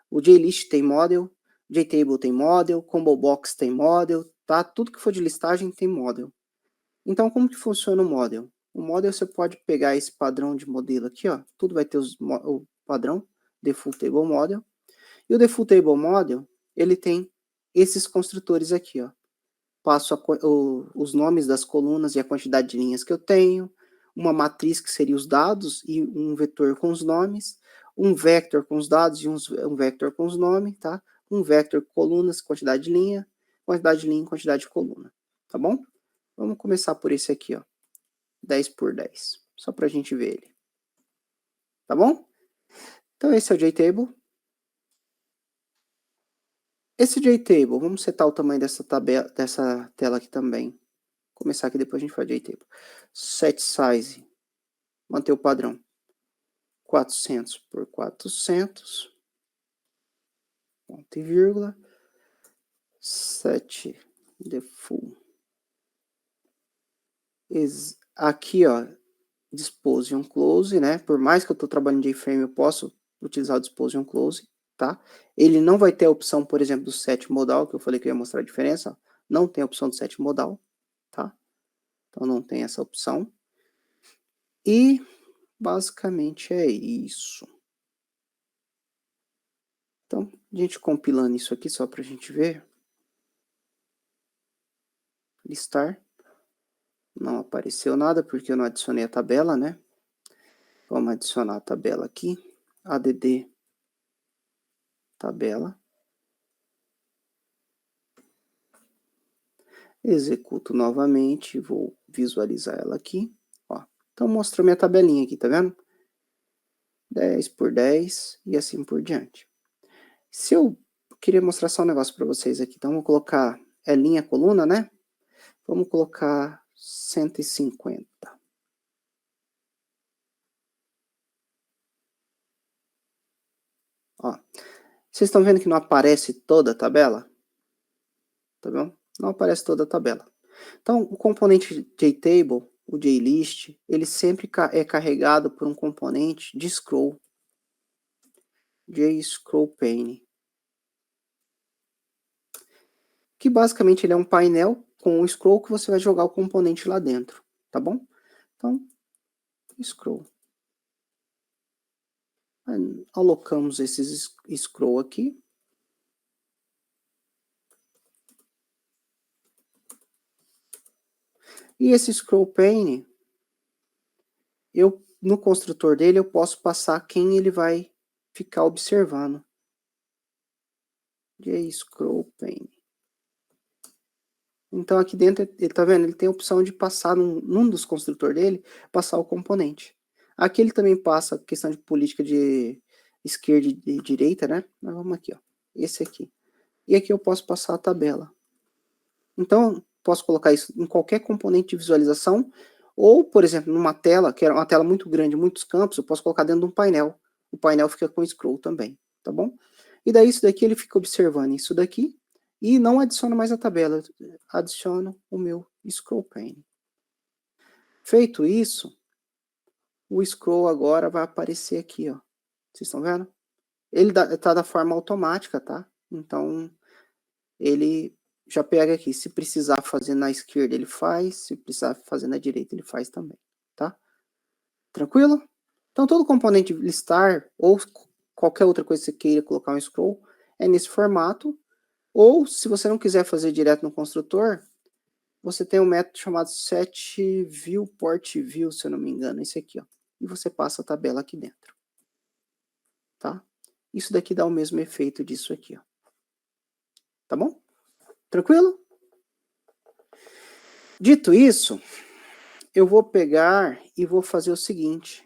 O JList tem model, JTable tem model, Combo Box tem model, tá? Tudo que for de listagem tem model. Então, como que funciona o model? O model você pode pegar esse padrão de modelo aqui, ó. Tudo vai ter o padrão, Default Table Model. E o Default Table Model, ele tem esses construtores aqui, ó. Passo os nomes das colunas e a quantidade de linhas que eu tenho, uma matriz que seria os dados e um vetor com os nomes, um vector com os dados e um vector com os nomes, tá? Um vector colunas, quantidade de linha, quantidade de coluna, tá bom? Vamos começar por esse aqui, ó. 10 por 10, só para a gente ver ele. Tá bom? Então esse é o JTable. Esse JTable, vamos setar o tamanho dessa tela aqui também. Vou começar aqui, depois a gente faz JTable. Set size, manter o padrão. 400 por 400. Ponto e vírgula. Set default. Aqui, ó, dispose on close, né? Por mais que eu estou trabalhando em JFrame, eu posso utilizar o dispose on close, tá? Ele não vai ter a opção, por exemplo, do set modal, que eu falei que eu ia mostrar a diferença. Ó. Não tem a opção do set modal, tá? Então não tem essa opção. E basicamente é isso. Então, a gente compilando isso aqui só para a gente ver. Listar. Não apareceu nada porque eu não adicionei a tabela, né? Vamos adicionar a tabela aqui. Add tabela. Executo novamente, vou visualizar ela aqui. Ó. Então mostrou minha tabelinha aqui, tá vendo? 10 por 10 e assim por diante. Se eu queria mostrar só um negócio para vocês aqui, então vou colocar, linha, coluna, né? Vamos colocar 150. Ó, vocês estão vendo que não aparece toda a tabela? Tá vendo? Não aparece toda a tabela. Então, o componente JTable, o JList, ele sempre é carregado por um componente de scroll. JScrollPane. Que basicamente ele é um painel com um scroll que você vai jogar o componente lá dentro. Tá bom? Então, scroll. Alocamos esses scroll aqui. E esse scroll pane, no construtor dele, eu posso passar quem ele vai ficar observando. JScroll pane. Então aqui dentro, ele tá vendo? Ele tem a opção de passar num dos construtores dele, passar o componente. Aqui ele também passa a questão de política de esquerda e direita, né? Mas vamos aqui, ó. Esse aqui. E aqui eu posso passar a tabela. Então, posso colocar isso em qualquer componente de visualização, ou, por exemplo, numa tela, que é uma tela muito grande, muitos campos, eu posso colocar dentro de um painel. O painel fica com scroll também, tá bom? E daí isso daqui ele fica observando isso daqui, E não adiciono mais a tabela, adiciono o meu scroll pane. Feito isso, o scroll agora vai aparecer aqui, ó. Vocês estão vendo? Ele tá da forma automática, tá? Então, ele já pega aqui. Se precisar fazer na esquerda, ele faz. Se precisar fazer na direita, ele faz também, tá? Tranquilo? Então, todo componente listar ou qualquer outra coisa que você queira colocar um scroll é nesse formato. Ou, se você não quiser fazer direto no construtor, você tem um método chamado setViewPortView, se eu não me engano, esse aqui, ó. E você passa a tabela aqui dentro, tá? Isso daqui dá o mesmo efeito disso aqui, ó. Tá bom? Tranquilo? Dito isso, eu vou pegar e vou fazer o seguinte.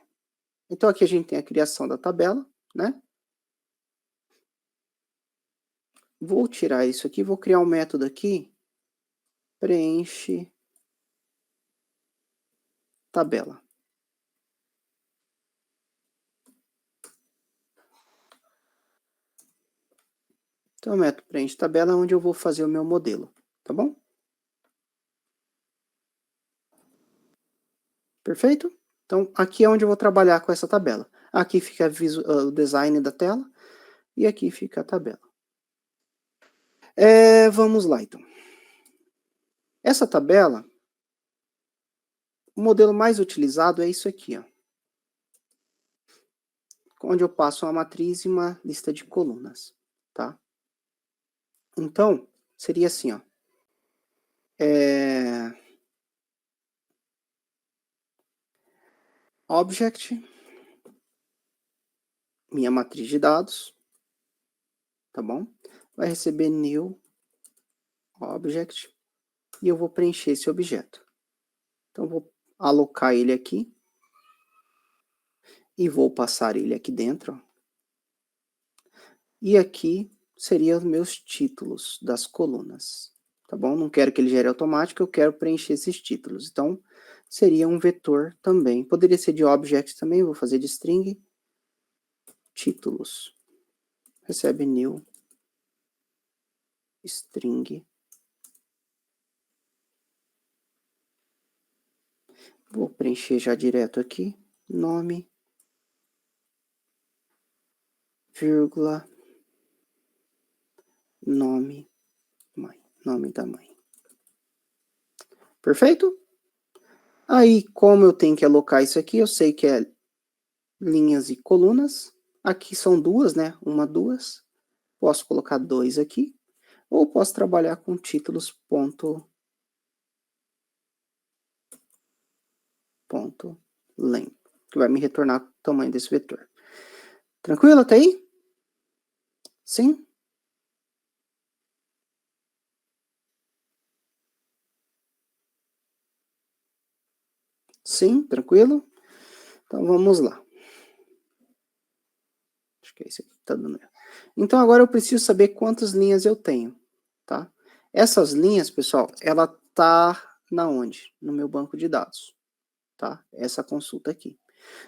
Então, aqui a gente tem a criação da tabela, né? Vou tirar isso aqui, vou criar um método aqui, preenche tabela. Então, o método preenche tabela é onde eu vou fazer o meu modelo, tá bom? Perfeito? Então, aqui é onde eu vou trabalhar com essa tabela. Aqui fica o design da tela e aqui fica a tabela. Vamos lá, então. Essa tabela, o modelo mais utilizado é isso aqui, ó. Onde eu passo uma matriz e uma lista de colunas, tá? Então, seria assim, ó. Object, minha matriz de dados, tá bom? Vai receber new object e eu vou preencher esse objeto. Então, vou alocar ele aqui e vou passar ele aqui dentro, ó. E aqui seriam os meus títulos das colunas, tá bom? Não quero que ele gere automático, eu quero preencher esses títulos. Então, seria um vetor também. Poderia ser de object também, vou fazer de string. Títulos. Recebe new string. Vou preencher já direto aqui. Nome, vírgula, nome, mãe. Nome da mãe. Perfeito? Aí, como eu tenho que alocar isso aqui, eu sei que é linhas e colunas. Aqui são duas, né? Uma, duas. Posso colocar 2 aqui. Ou posso trabalhar com títulos ponto len, que vai me retornar o tamanho desse vetor. Tranquilo até aí? Sim? Sim, tranquilo? Então vamos lá. Acho que é esse aqui que está dando erro. Então agora eu preciso saber quantas linhas eu tenho, tá? Essas linhas, pessoal, ela tá na onde? No meu banco de dados, tá? Essa consulta aqui.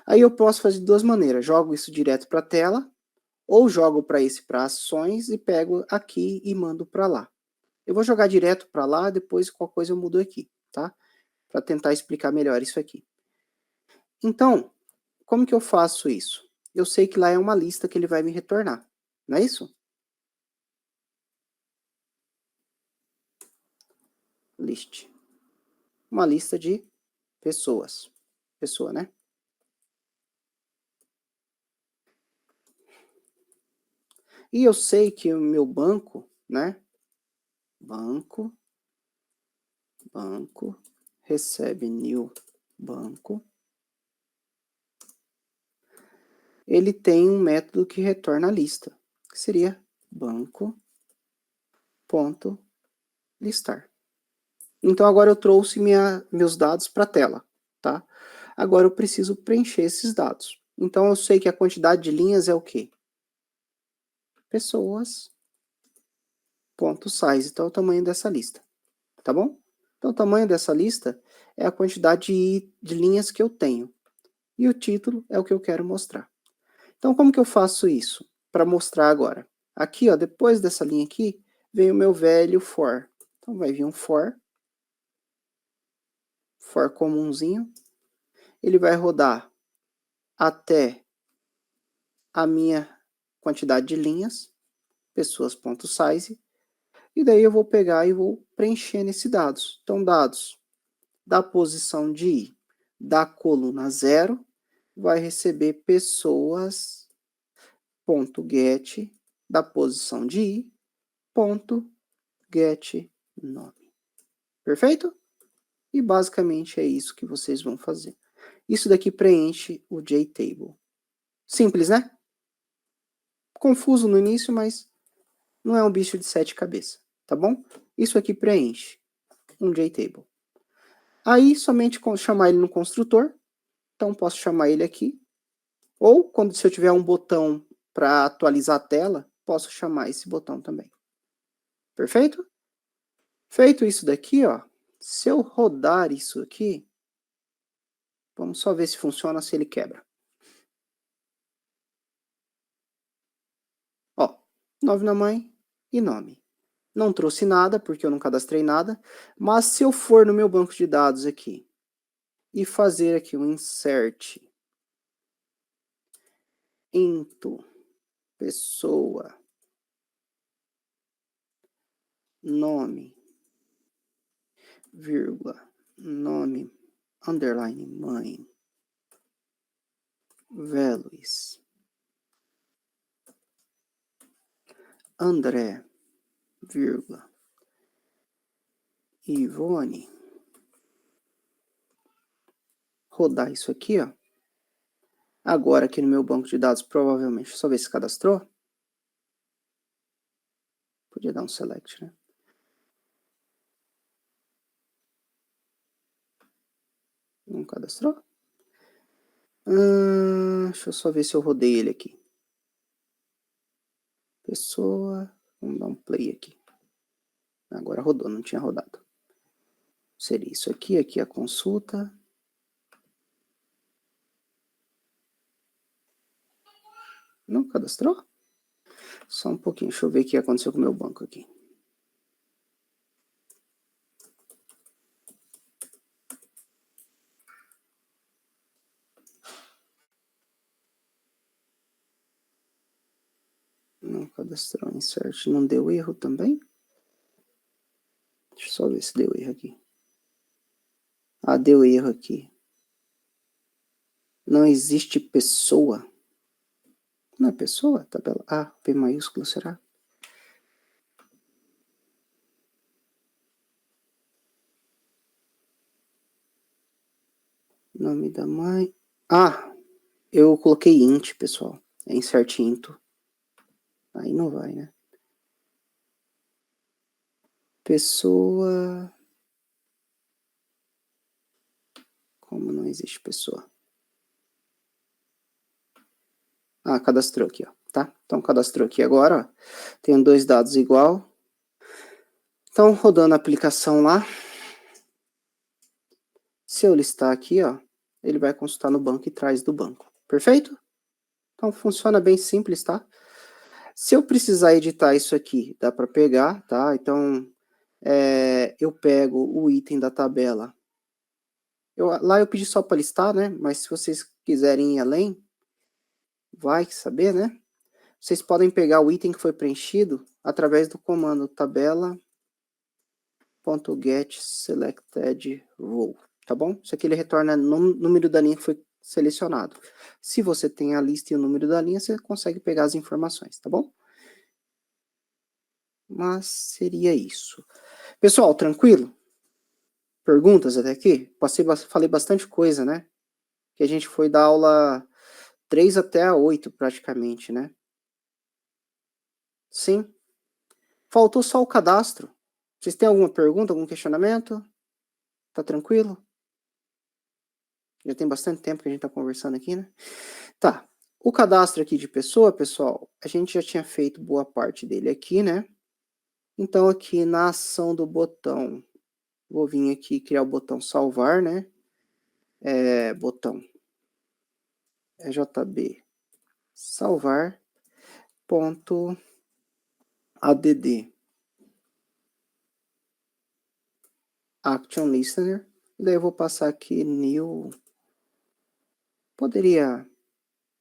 Aí eu posso fazer de duas maneiras. Jogo isso direto para a tela, ou jogo para ações e pego aqui e mando para lá. Eu vou jogar direto para lá, depois qualquer coisa eu mudo aqui, tá? Para tentar explicar melhor isso aqui. Então, como que eu faço isso? Eu sei que lá é uma lista que ele vai me retornar, não é isso? List. Uma lista de pessoas. Pessoa, né? E eu sei que o meu banco, né? Banco, recebe new banco. Ele tem um método que retorna a lista, que seria banco.listar. Então agora eu trouxe meus dados para a tela, tá? Agora eu preciso preencher esses dados. Então eu sei que a quantidade de linhas é o quê? Pessoas, ponto size, então é o tamanho dessa lista, tá bom? Então o tamanho dessa lista é a quantidade de linhas que eu tenho. E o título é o que eu quero mostrar. Então como que eu faço isso? Para mostrar agora. Aqui, ó, depois dessa linha aqui, vem o meu velho for. Então vai vir um for comumzinho. Ele vai rodar até a minha quantidade de linhas, pessoas.size, e daí eu vou pegar e vou preencher nesses dados. Então, dados da posição de i da coluna 0 vai receber pessoas.get da posição de i, ponto get nome. Perfeito? E basicamente é isso que vocês vão fazer. Isso daqui preenche o JTable. Simples, né? Confuso no início, mas não é um bicho de 7 cabeças, tá bom? Isso aqui preenche um JTable. Aí, somente chamar ele no construtor. Então, posso chamar ele aqui. Ou, se eu tiver um botão para atualizar a tela, posso chamar esse botão também. Perfeito? Feito isso daqui, ó, se eu rodar isso aqui, vamos só ver se funciona, se ele quebra. Ó, 9 na mãe e nome. Não trouxe nada, porque eu não cadastrei nada, mas se eu for no meu banco de dados aqui e fazer aqui um insert into pessoa, nome, vírgula, nome, underline, mãe, values, André, vírgula, Ivone, rodar isso aqui, ó. Agora aqui no meu banco de dados, provavelmente, só ver se cadastrou. Podia dar um select, né? Não cadastrou? Deixa eu só ver se eu rodei ele aqui. Pessoa, vamos dar um play aqui. Agora rodou, não tinha rodado. Seria isso aqui, aqui a consulta. Não cadastrou? Só um pouquinho, deixa eu ver o que aconteceu com o meu banco aqui. Não cadastrou, insert, não deu erro também? Deixa eu só ver se deu erro aqui. Ah, deu erro aqui. Não existe pessoa. Não é pessoa? Tabela A, P maiúsculo, será? Nome da mãe. Ah, eu coloquei int, pessoal. É insert into. Aí não vai, né? Pessoa. Como não existe pessoa? Ah, cadastrou aqui, ó. Tá? Então cadastrou aqui agora, ó. Tenho dois dados igual. Então, rodando a aplicação lá. Se eu listar aqui, ó, ele vai consultar no banco e traz do banco. Perfeito? Então funciona bem simples, tá? Se eu precisar editar isso aqui, dá para pegar, tá? Então, eu pego o item da tabela. Lá eu pedi só para listar, né? Mas se vocês quiserem ir além, vai saber, né? Vocês podem pegar o item que foi preenchido através do comando tabela.getSelectedRow, tá bom? Isso aqui ele retorna o número da linha que foi selecionado. Se você tem a lista e o número da linha, você consegue pegar as informações, tá bom? Mas seria isso. Pessoal, tranquilo? Perguntas até aqui? Falei bastante coisa, né? Que a gente foi da aula 3 até a 8, praticamente, né? Sim. Faltou só o cadastro. Vocês têm alguma pergunta, algum questionamento? Tá tranquilo? Já tem bastante tempo que a gente tá conversando aqui, né? Tá. O cadastro aqui de pessoa, pessoal, a gente já tinha feito boa parte dele aqui, né? Então, aqui na ação do botão, vou vir aqui criar o botão salvar, né? Botão EJB salvar ponto add. Action Listener. Daí eu vou passar aqui New. Poderia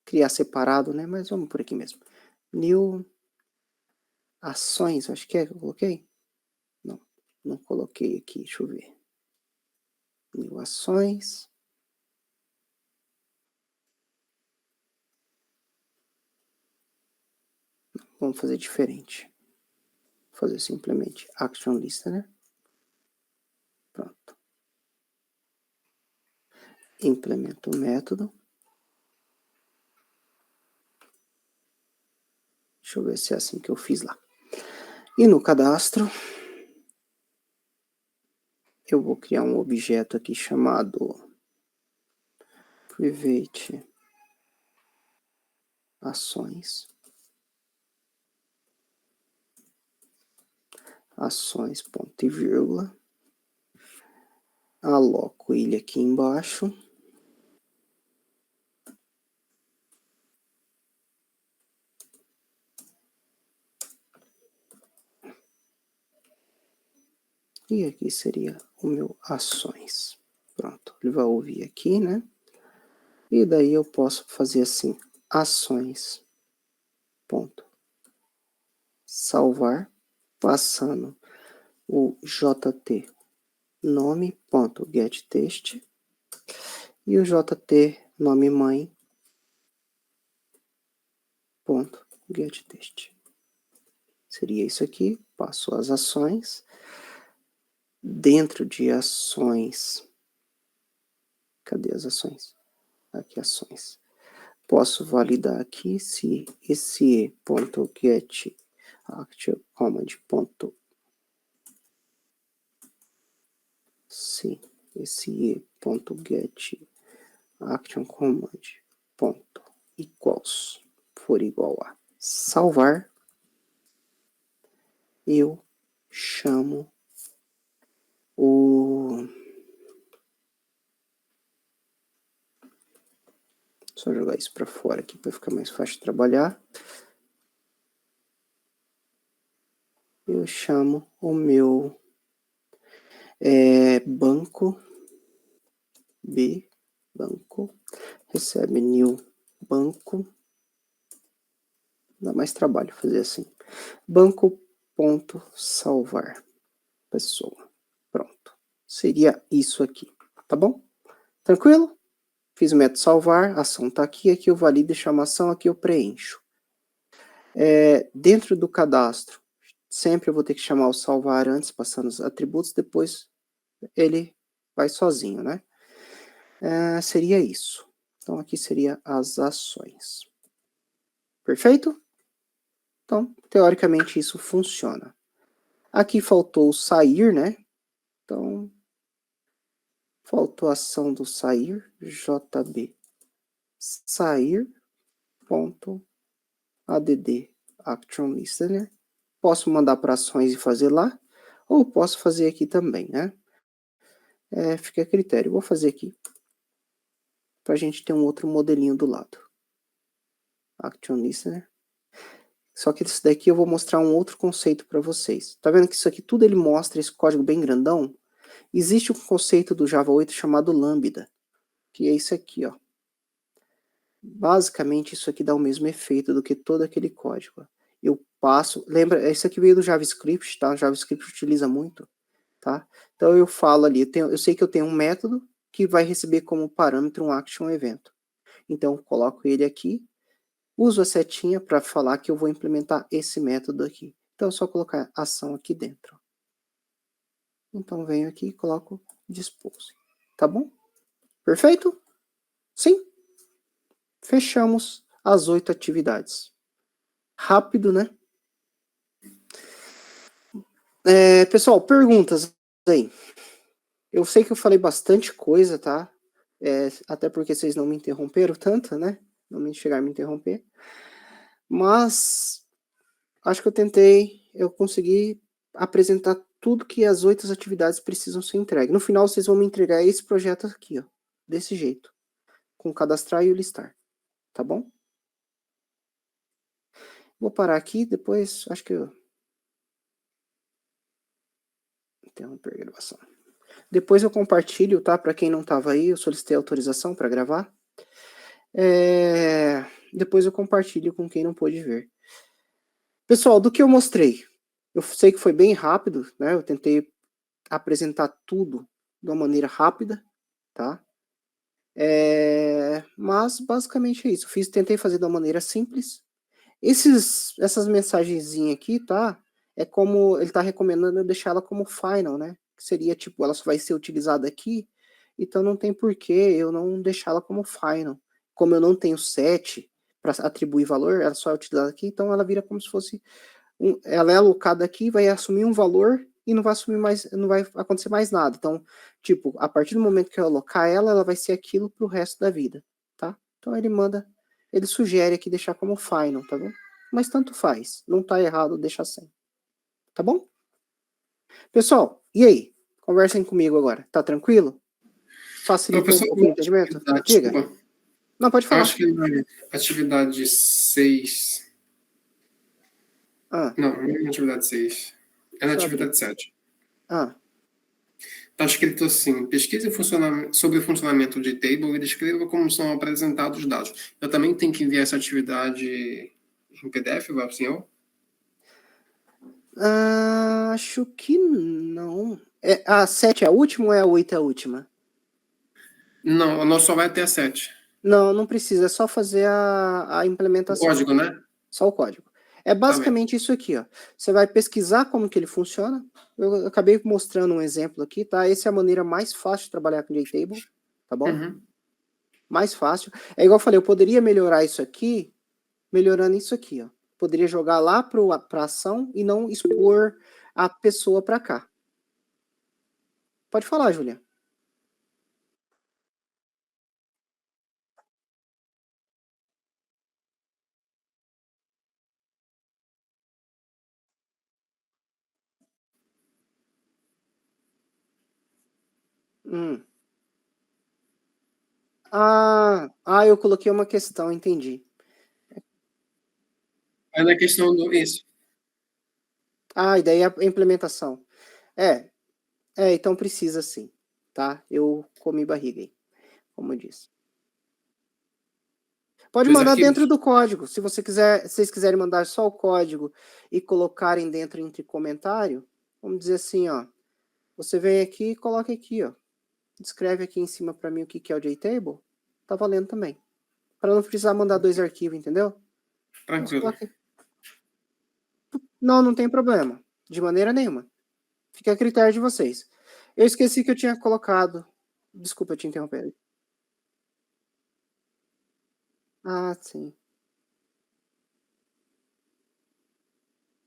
criar separado, né? Mas vamos por aqui mesmo. New ações, acho que eu coloquei? Não, não coloquei aqui, deixa eu ver. New ações. Vamos fazer diferente. Vou fazer simplesmente Action Listener. Pronto. Implemento o método. Deixa eu ver se é assim que eu fiz lá. E no cadastro, eu vou criar um objeto aqui chamado Private Ações. Ações, ponto e vírgula. Aloco ele aqui embaixo. E aqui seria o meu ações. Pronto, ele vai ouvir aqui, né? E daí eu posso fazer assim, ações, ponto, salvar, passando o JT nome, ponto, getText, e o JT nome mãe, ponto, getText. Seria isso aqui, passo as ações, dentro de ações, cadê as ações? Aqui ações. Posso validar aqui se esse .get action command se esse .get action command equals for igual a salvar, eu chamo o... Só jogar isso para fora aqui para ficar mais fácil de trabalhar. Eu chamo o meu banco B, banco, recebe new banco, dá mais trabalho fazer assim, banco.salvar pessoa, pronto, seria isso aqui, tá bom? Tranquilo? Fiz o método salvar, a ação está aqui, aqui eu valido e chamo a ação, aqui eu preencho. Dentro do cadastro, sempre eu vou ter que chamar o salvar antes, passando os atributos, depois ele vai sozinho, né? Seria isso. Então, aqui seria as ações. Perfeito? Então, teoricamente, isso funciona. Aqui faltou sair, né? Então, faltou a ação do sair, JB sair, ponto, add, action listener. Posso mandar para ações e fazer lá, ou posso fazer aqui também, né? Fica a critério. Vou fazer aqui, para a gente ter um outro modelinho do lado. Action listener. Só que isso daqui eu vou mostrar um outro conceito para vocês. Tá vendo que isso aqui tudo ele mostra, esse código bem grandão? Existe um conceito do Java 8 chamado Lambda, que é isso aqui, ó. Basicamente, isso aqui dá o mesmo efeito do que todo aquele código. Eu passo, lembra, isso aqui veio do JavaScript, tá? O JavaScript utiliza muito, tá? Então eu falo ali, eu sei que eu tenho um método que vai receber como parâmetro um action evento. Então eu coloco ele aqui, uso a setinha para falar que eu vou implementar esse método aqui. Então é só colocar ação aqui dentro. Então venho aqui e coloco dispose. Tá bom? Perfeito? Sim? Fechamos as 8 atividades. Rápido, né? Pessoal, perguntas aí. Eu sei que eu falei bastante coisa, tá? Até porque vocês não me interromperam tanto, né? Não me chegaram a me interromper. Mas acho que eu consegui apresentar tudo que as 8 atividades precisam ser entregues. No final, vocês vão me entregar esse projeto aqui, ó. Desse jeito. Com cadastrar e o listar. Tá bom? Vou parar aqui, depois acho que eu interromper a gravação. Depois eu compartilho, tá? Para quem não estava aí, eu solicitei autorização para gravar. Depois eu compartilho com quem não pôde ver. Pessoal, do que eu mostrei, eu sei que foi bem rápido, né? Eu tentei apresentar tudo de uma maneira rápida, tá? Mas basicamente é isso. Tentei fazer de uma maneira simples. Essas mensagenzinhas aqui, tá? É como ele tá recomendando eu deixar ela como final, né? Que seria tipo, ela só vai ser utilizada aqui, então não tem porquê eu não deixá-la como final. Como eu não tenho set para atribuir valor, ela só é utilizada aqui, então ela vira como se fosse ela é alocada aqui, vai assumir um valor e não vai assumir mais, não vai acontecer mais nada. Então, tipo, a partir do momento que eu alocar ela, ela vai ser aquilo pro resto da vida, tá? Então ele sugere aqui deixar como final, tá bom? Mas tanto faz, não tá errado deixar sem, tá bom? Pessoal, e aí? Conversem comigo agora, tá tranquilo? Facilitou um Professor, pouquinho o entendimento? Diga. desculpa. Não, pode falar. Acho que na atividade 6. Não, não é na atividade 6. É na Deixa eu abrir. atividade 7. Está escrito assim: pesquise sobre o funcionamento de table e descreva como são apresentados os dados. Eu também tenho que enviar essa atividade em PDF, vai para o senhor? Acho que não. A 7 é a última ou é a 8 é a última? Não, nós só vai até a 7. Não, não precisa, é só fazer a O implementação. código, né? Só o código. É basicamente isso aqui, ó. Você vai pesquisar como que ele funciona. Eu acabei mostrando um exemplo aqui, tá? Essa é a maneira mais fácil de trabalhar com JTable, tá bom? Uhum. Mais fácil. É igual eu falei, eu poderia melhorar isso aqui, melhorando isso aqui, ó. Poderia jogar lá para ação e não expor a pessoa para cá. Pode falar, Julia. Eu coloquei uma questão, entendi. É na questão do isso. E daí a implementação. Então precisa sim, tá? Eu comi barriga aí, como eu disse. Pode Dois mandar arquivos? dentro do código. Se vocês quiserem mandar só o código e colocarem dentro entre comentário, vamos dizer assim, ó. Você vem aqui e coloca aqui, ó. Descreve aqui em cima para mim o que é o JTable. Tá valendo também. Para não precisar mandar 2 arquivos, entendeu? Tranquilo. Não tem problema. De maneira nenhuma. Fica a critério de vocês. Eu esqueci que eu tinha colocado. Desculpa te interromper. Sim.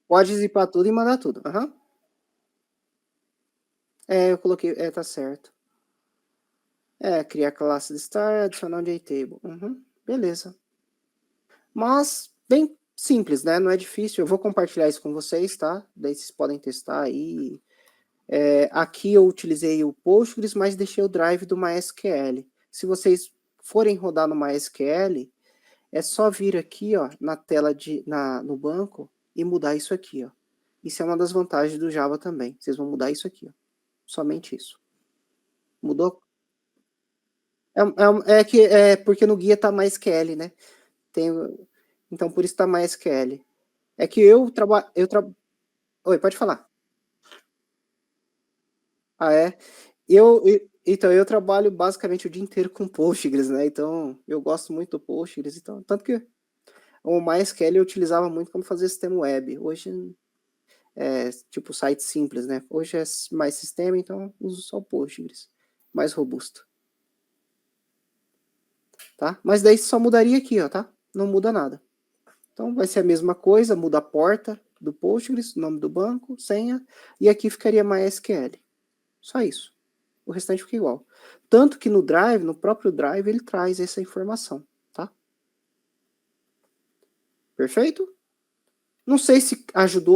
Pode zipar tudo e mandar tudo. Uhum. Eu coloquei. Tá certo. Criar classe de star, adicionar um JTable. Uhum. Beleza. Mas, bem simples, né? Não é difícil. Eu vou compartilhar isso com vocês, tá? Daí vocês podem testar aí. Aqui eu utilizei o Postgres, mas deixei o drive do MySQL. Se vocês forem rodar no MySQL, é só vir aqui, ó, na tela no banco e mudar isso aqui, ó. Isso é uma das vantagens do Java também. Vocês vão mudar isso aqui, ó. Somente isso. Mudou? Porque no guia tá MySQL, né? Então por isso tá MySQL. É que eu trabalho. Oi, pode falar. Então eu trabalho basicamente o dia inteiro com Postgres, né? Então eu gosto muito do Postgres, então tanto que o MySQL eu utilizava muito quando fazia sistema web. Hoje tipo site simples, né? Hoje é mais sistema, então uso só o Postgres, mais robusto. Tá? Mas daí só mudaria aqui, ó, tá? Não muda nada. Então vai ser a mesma coisa, muda a porta do Postgres, nome do banco, senha, e aqui ficaria MySQL. Só isso. O restante fica igual. Tanto que no Drive, no próprio Drive, ele traz essa informação, tá? Perfeito? Não sei se ajudou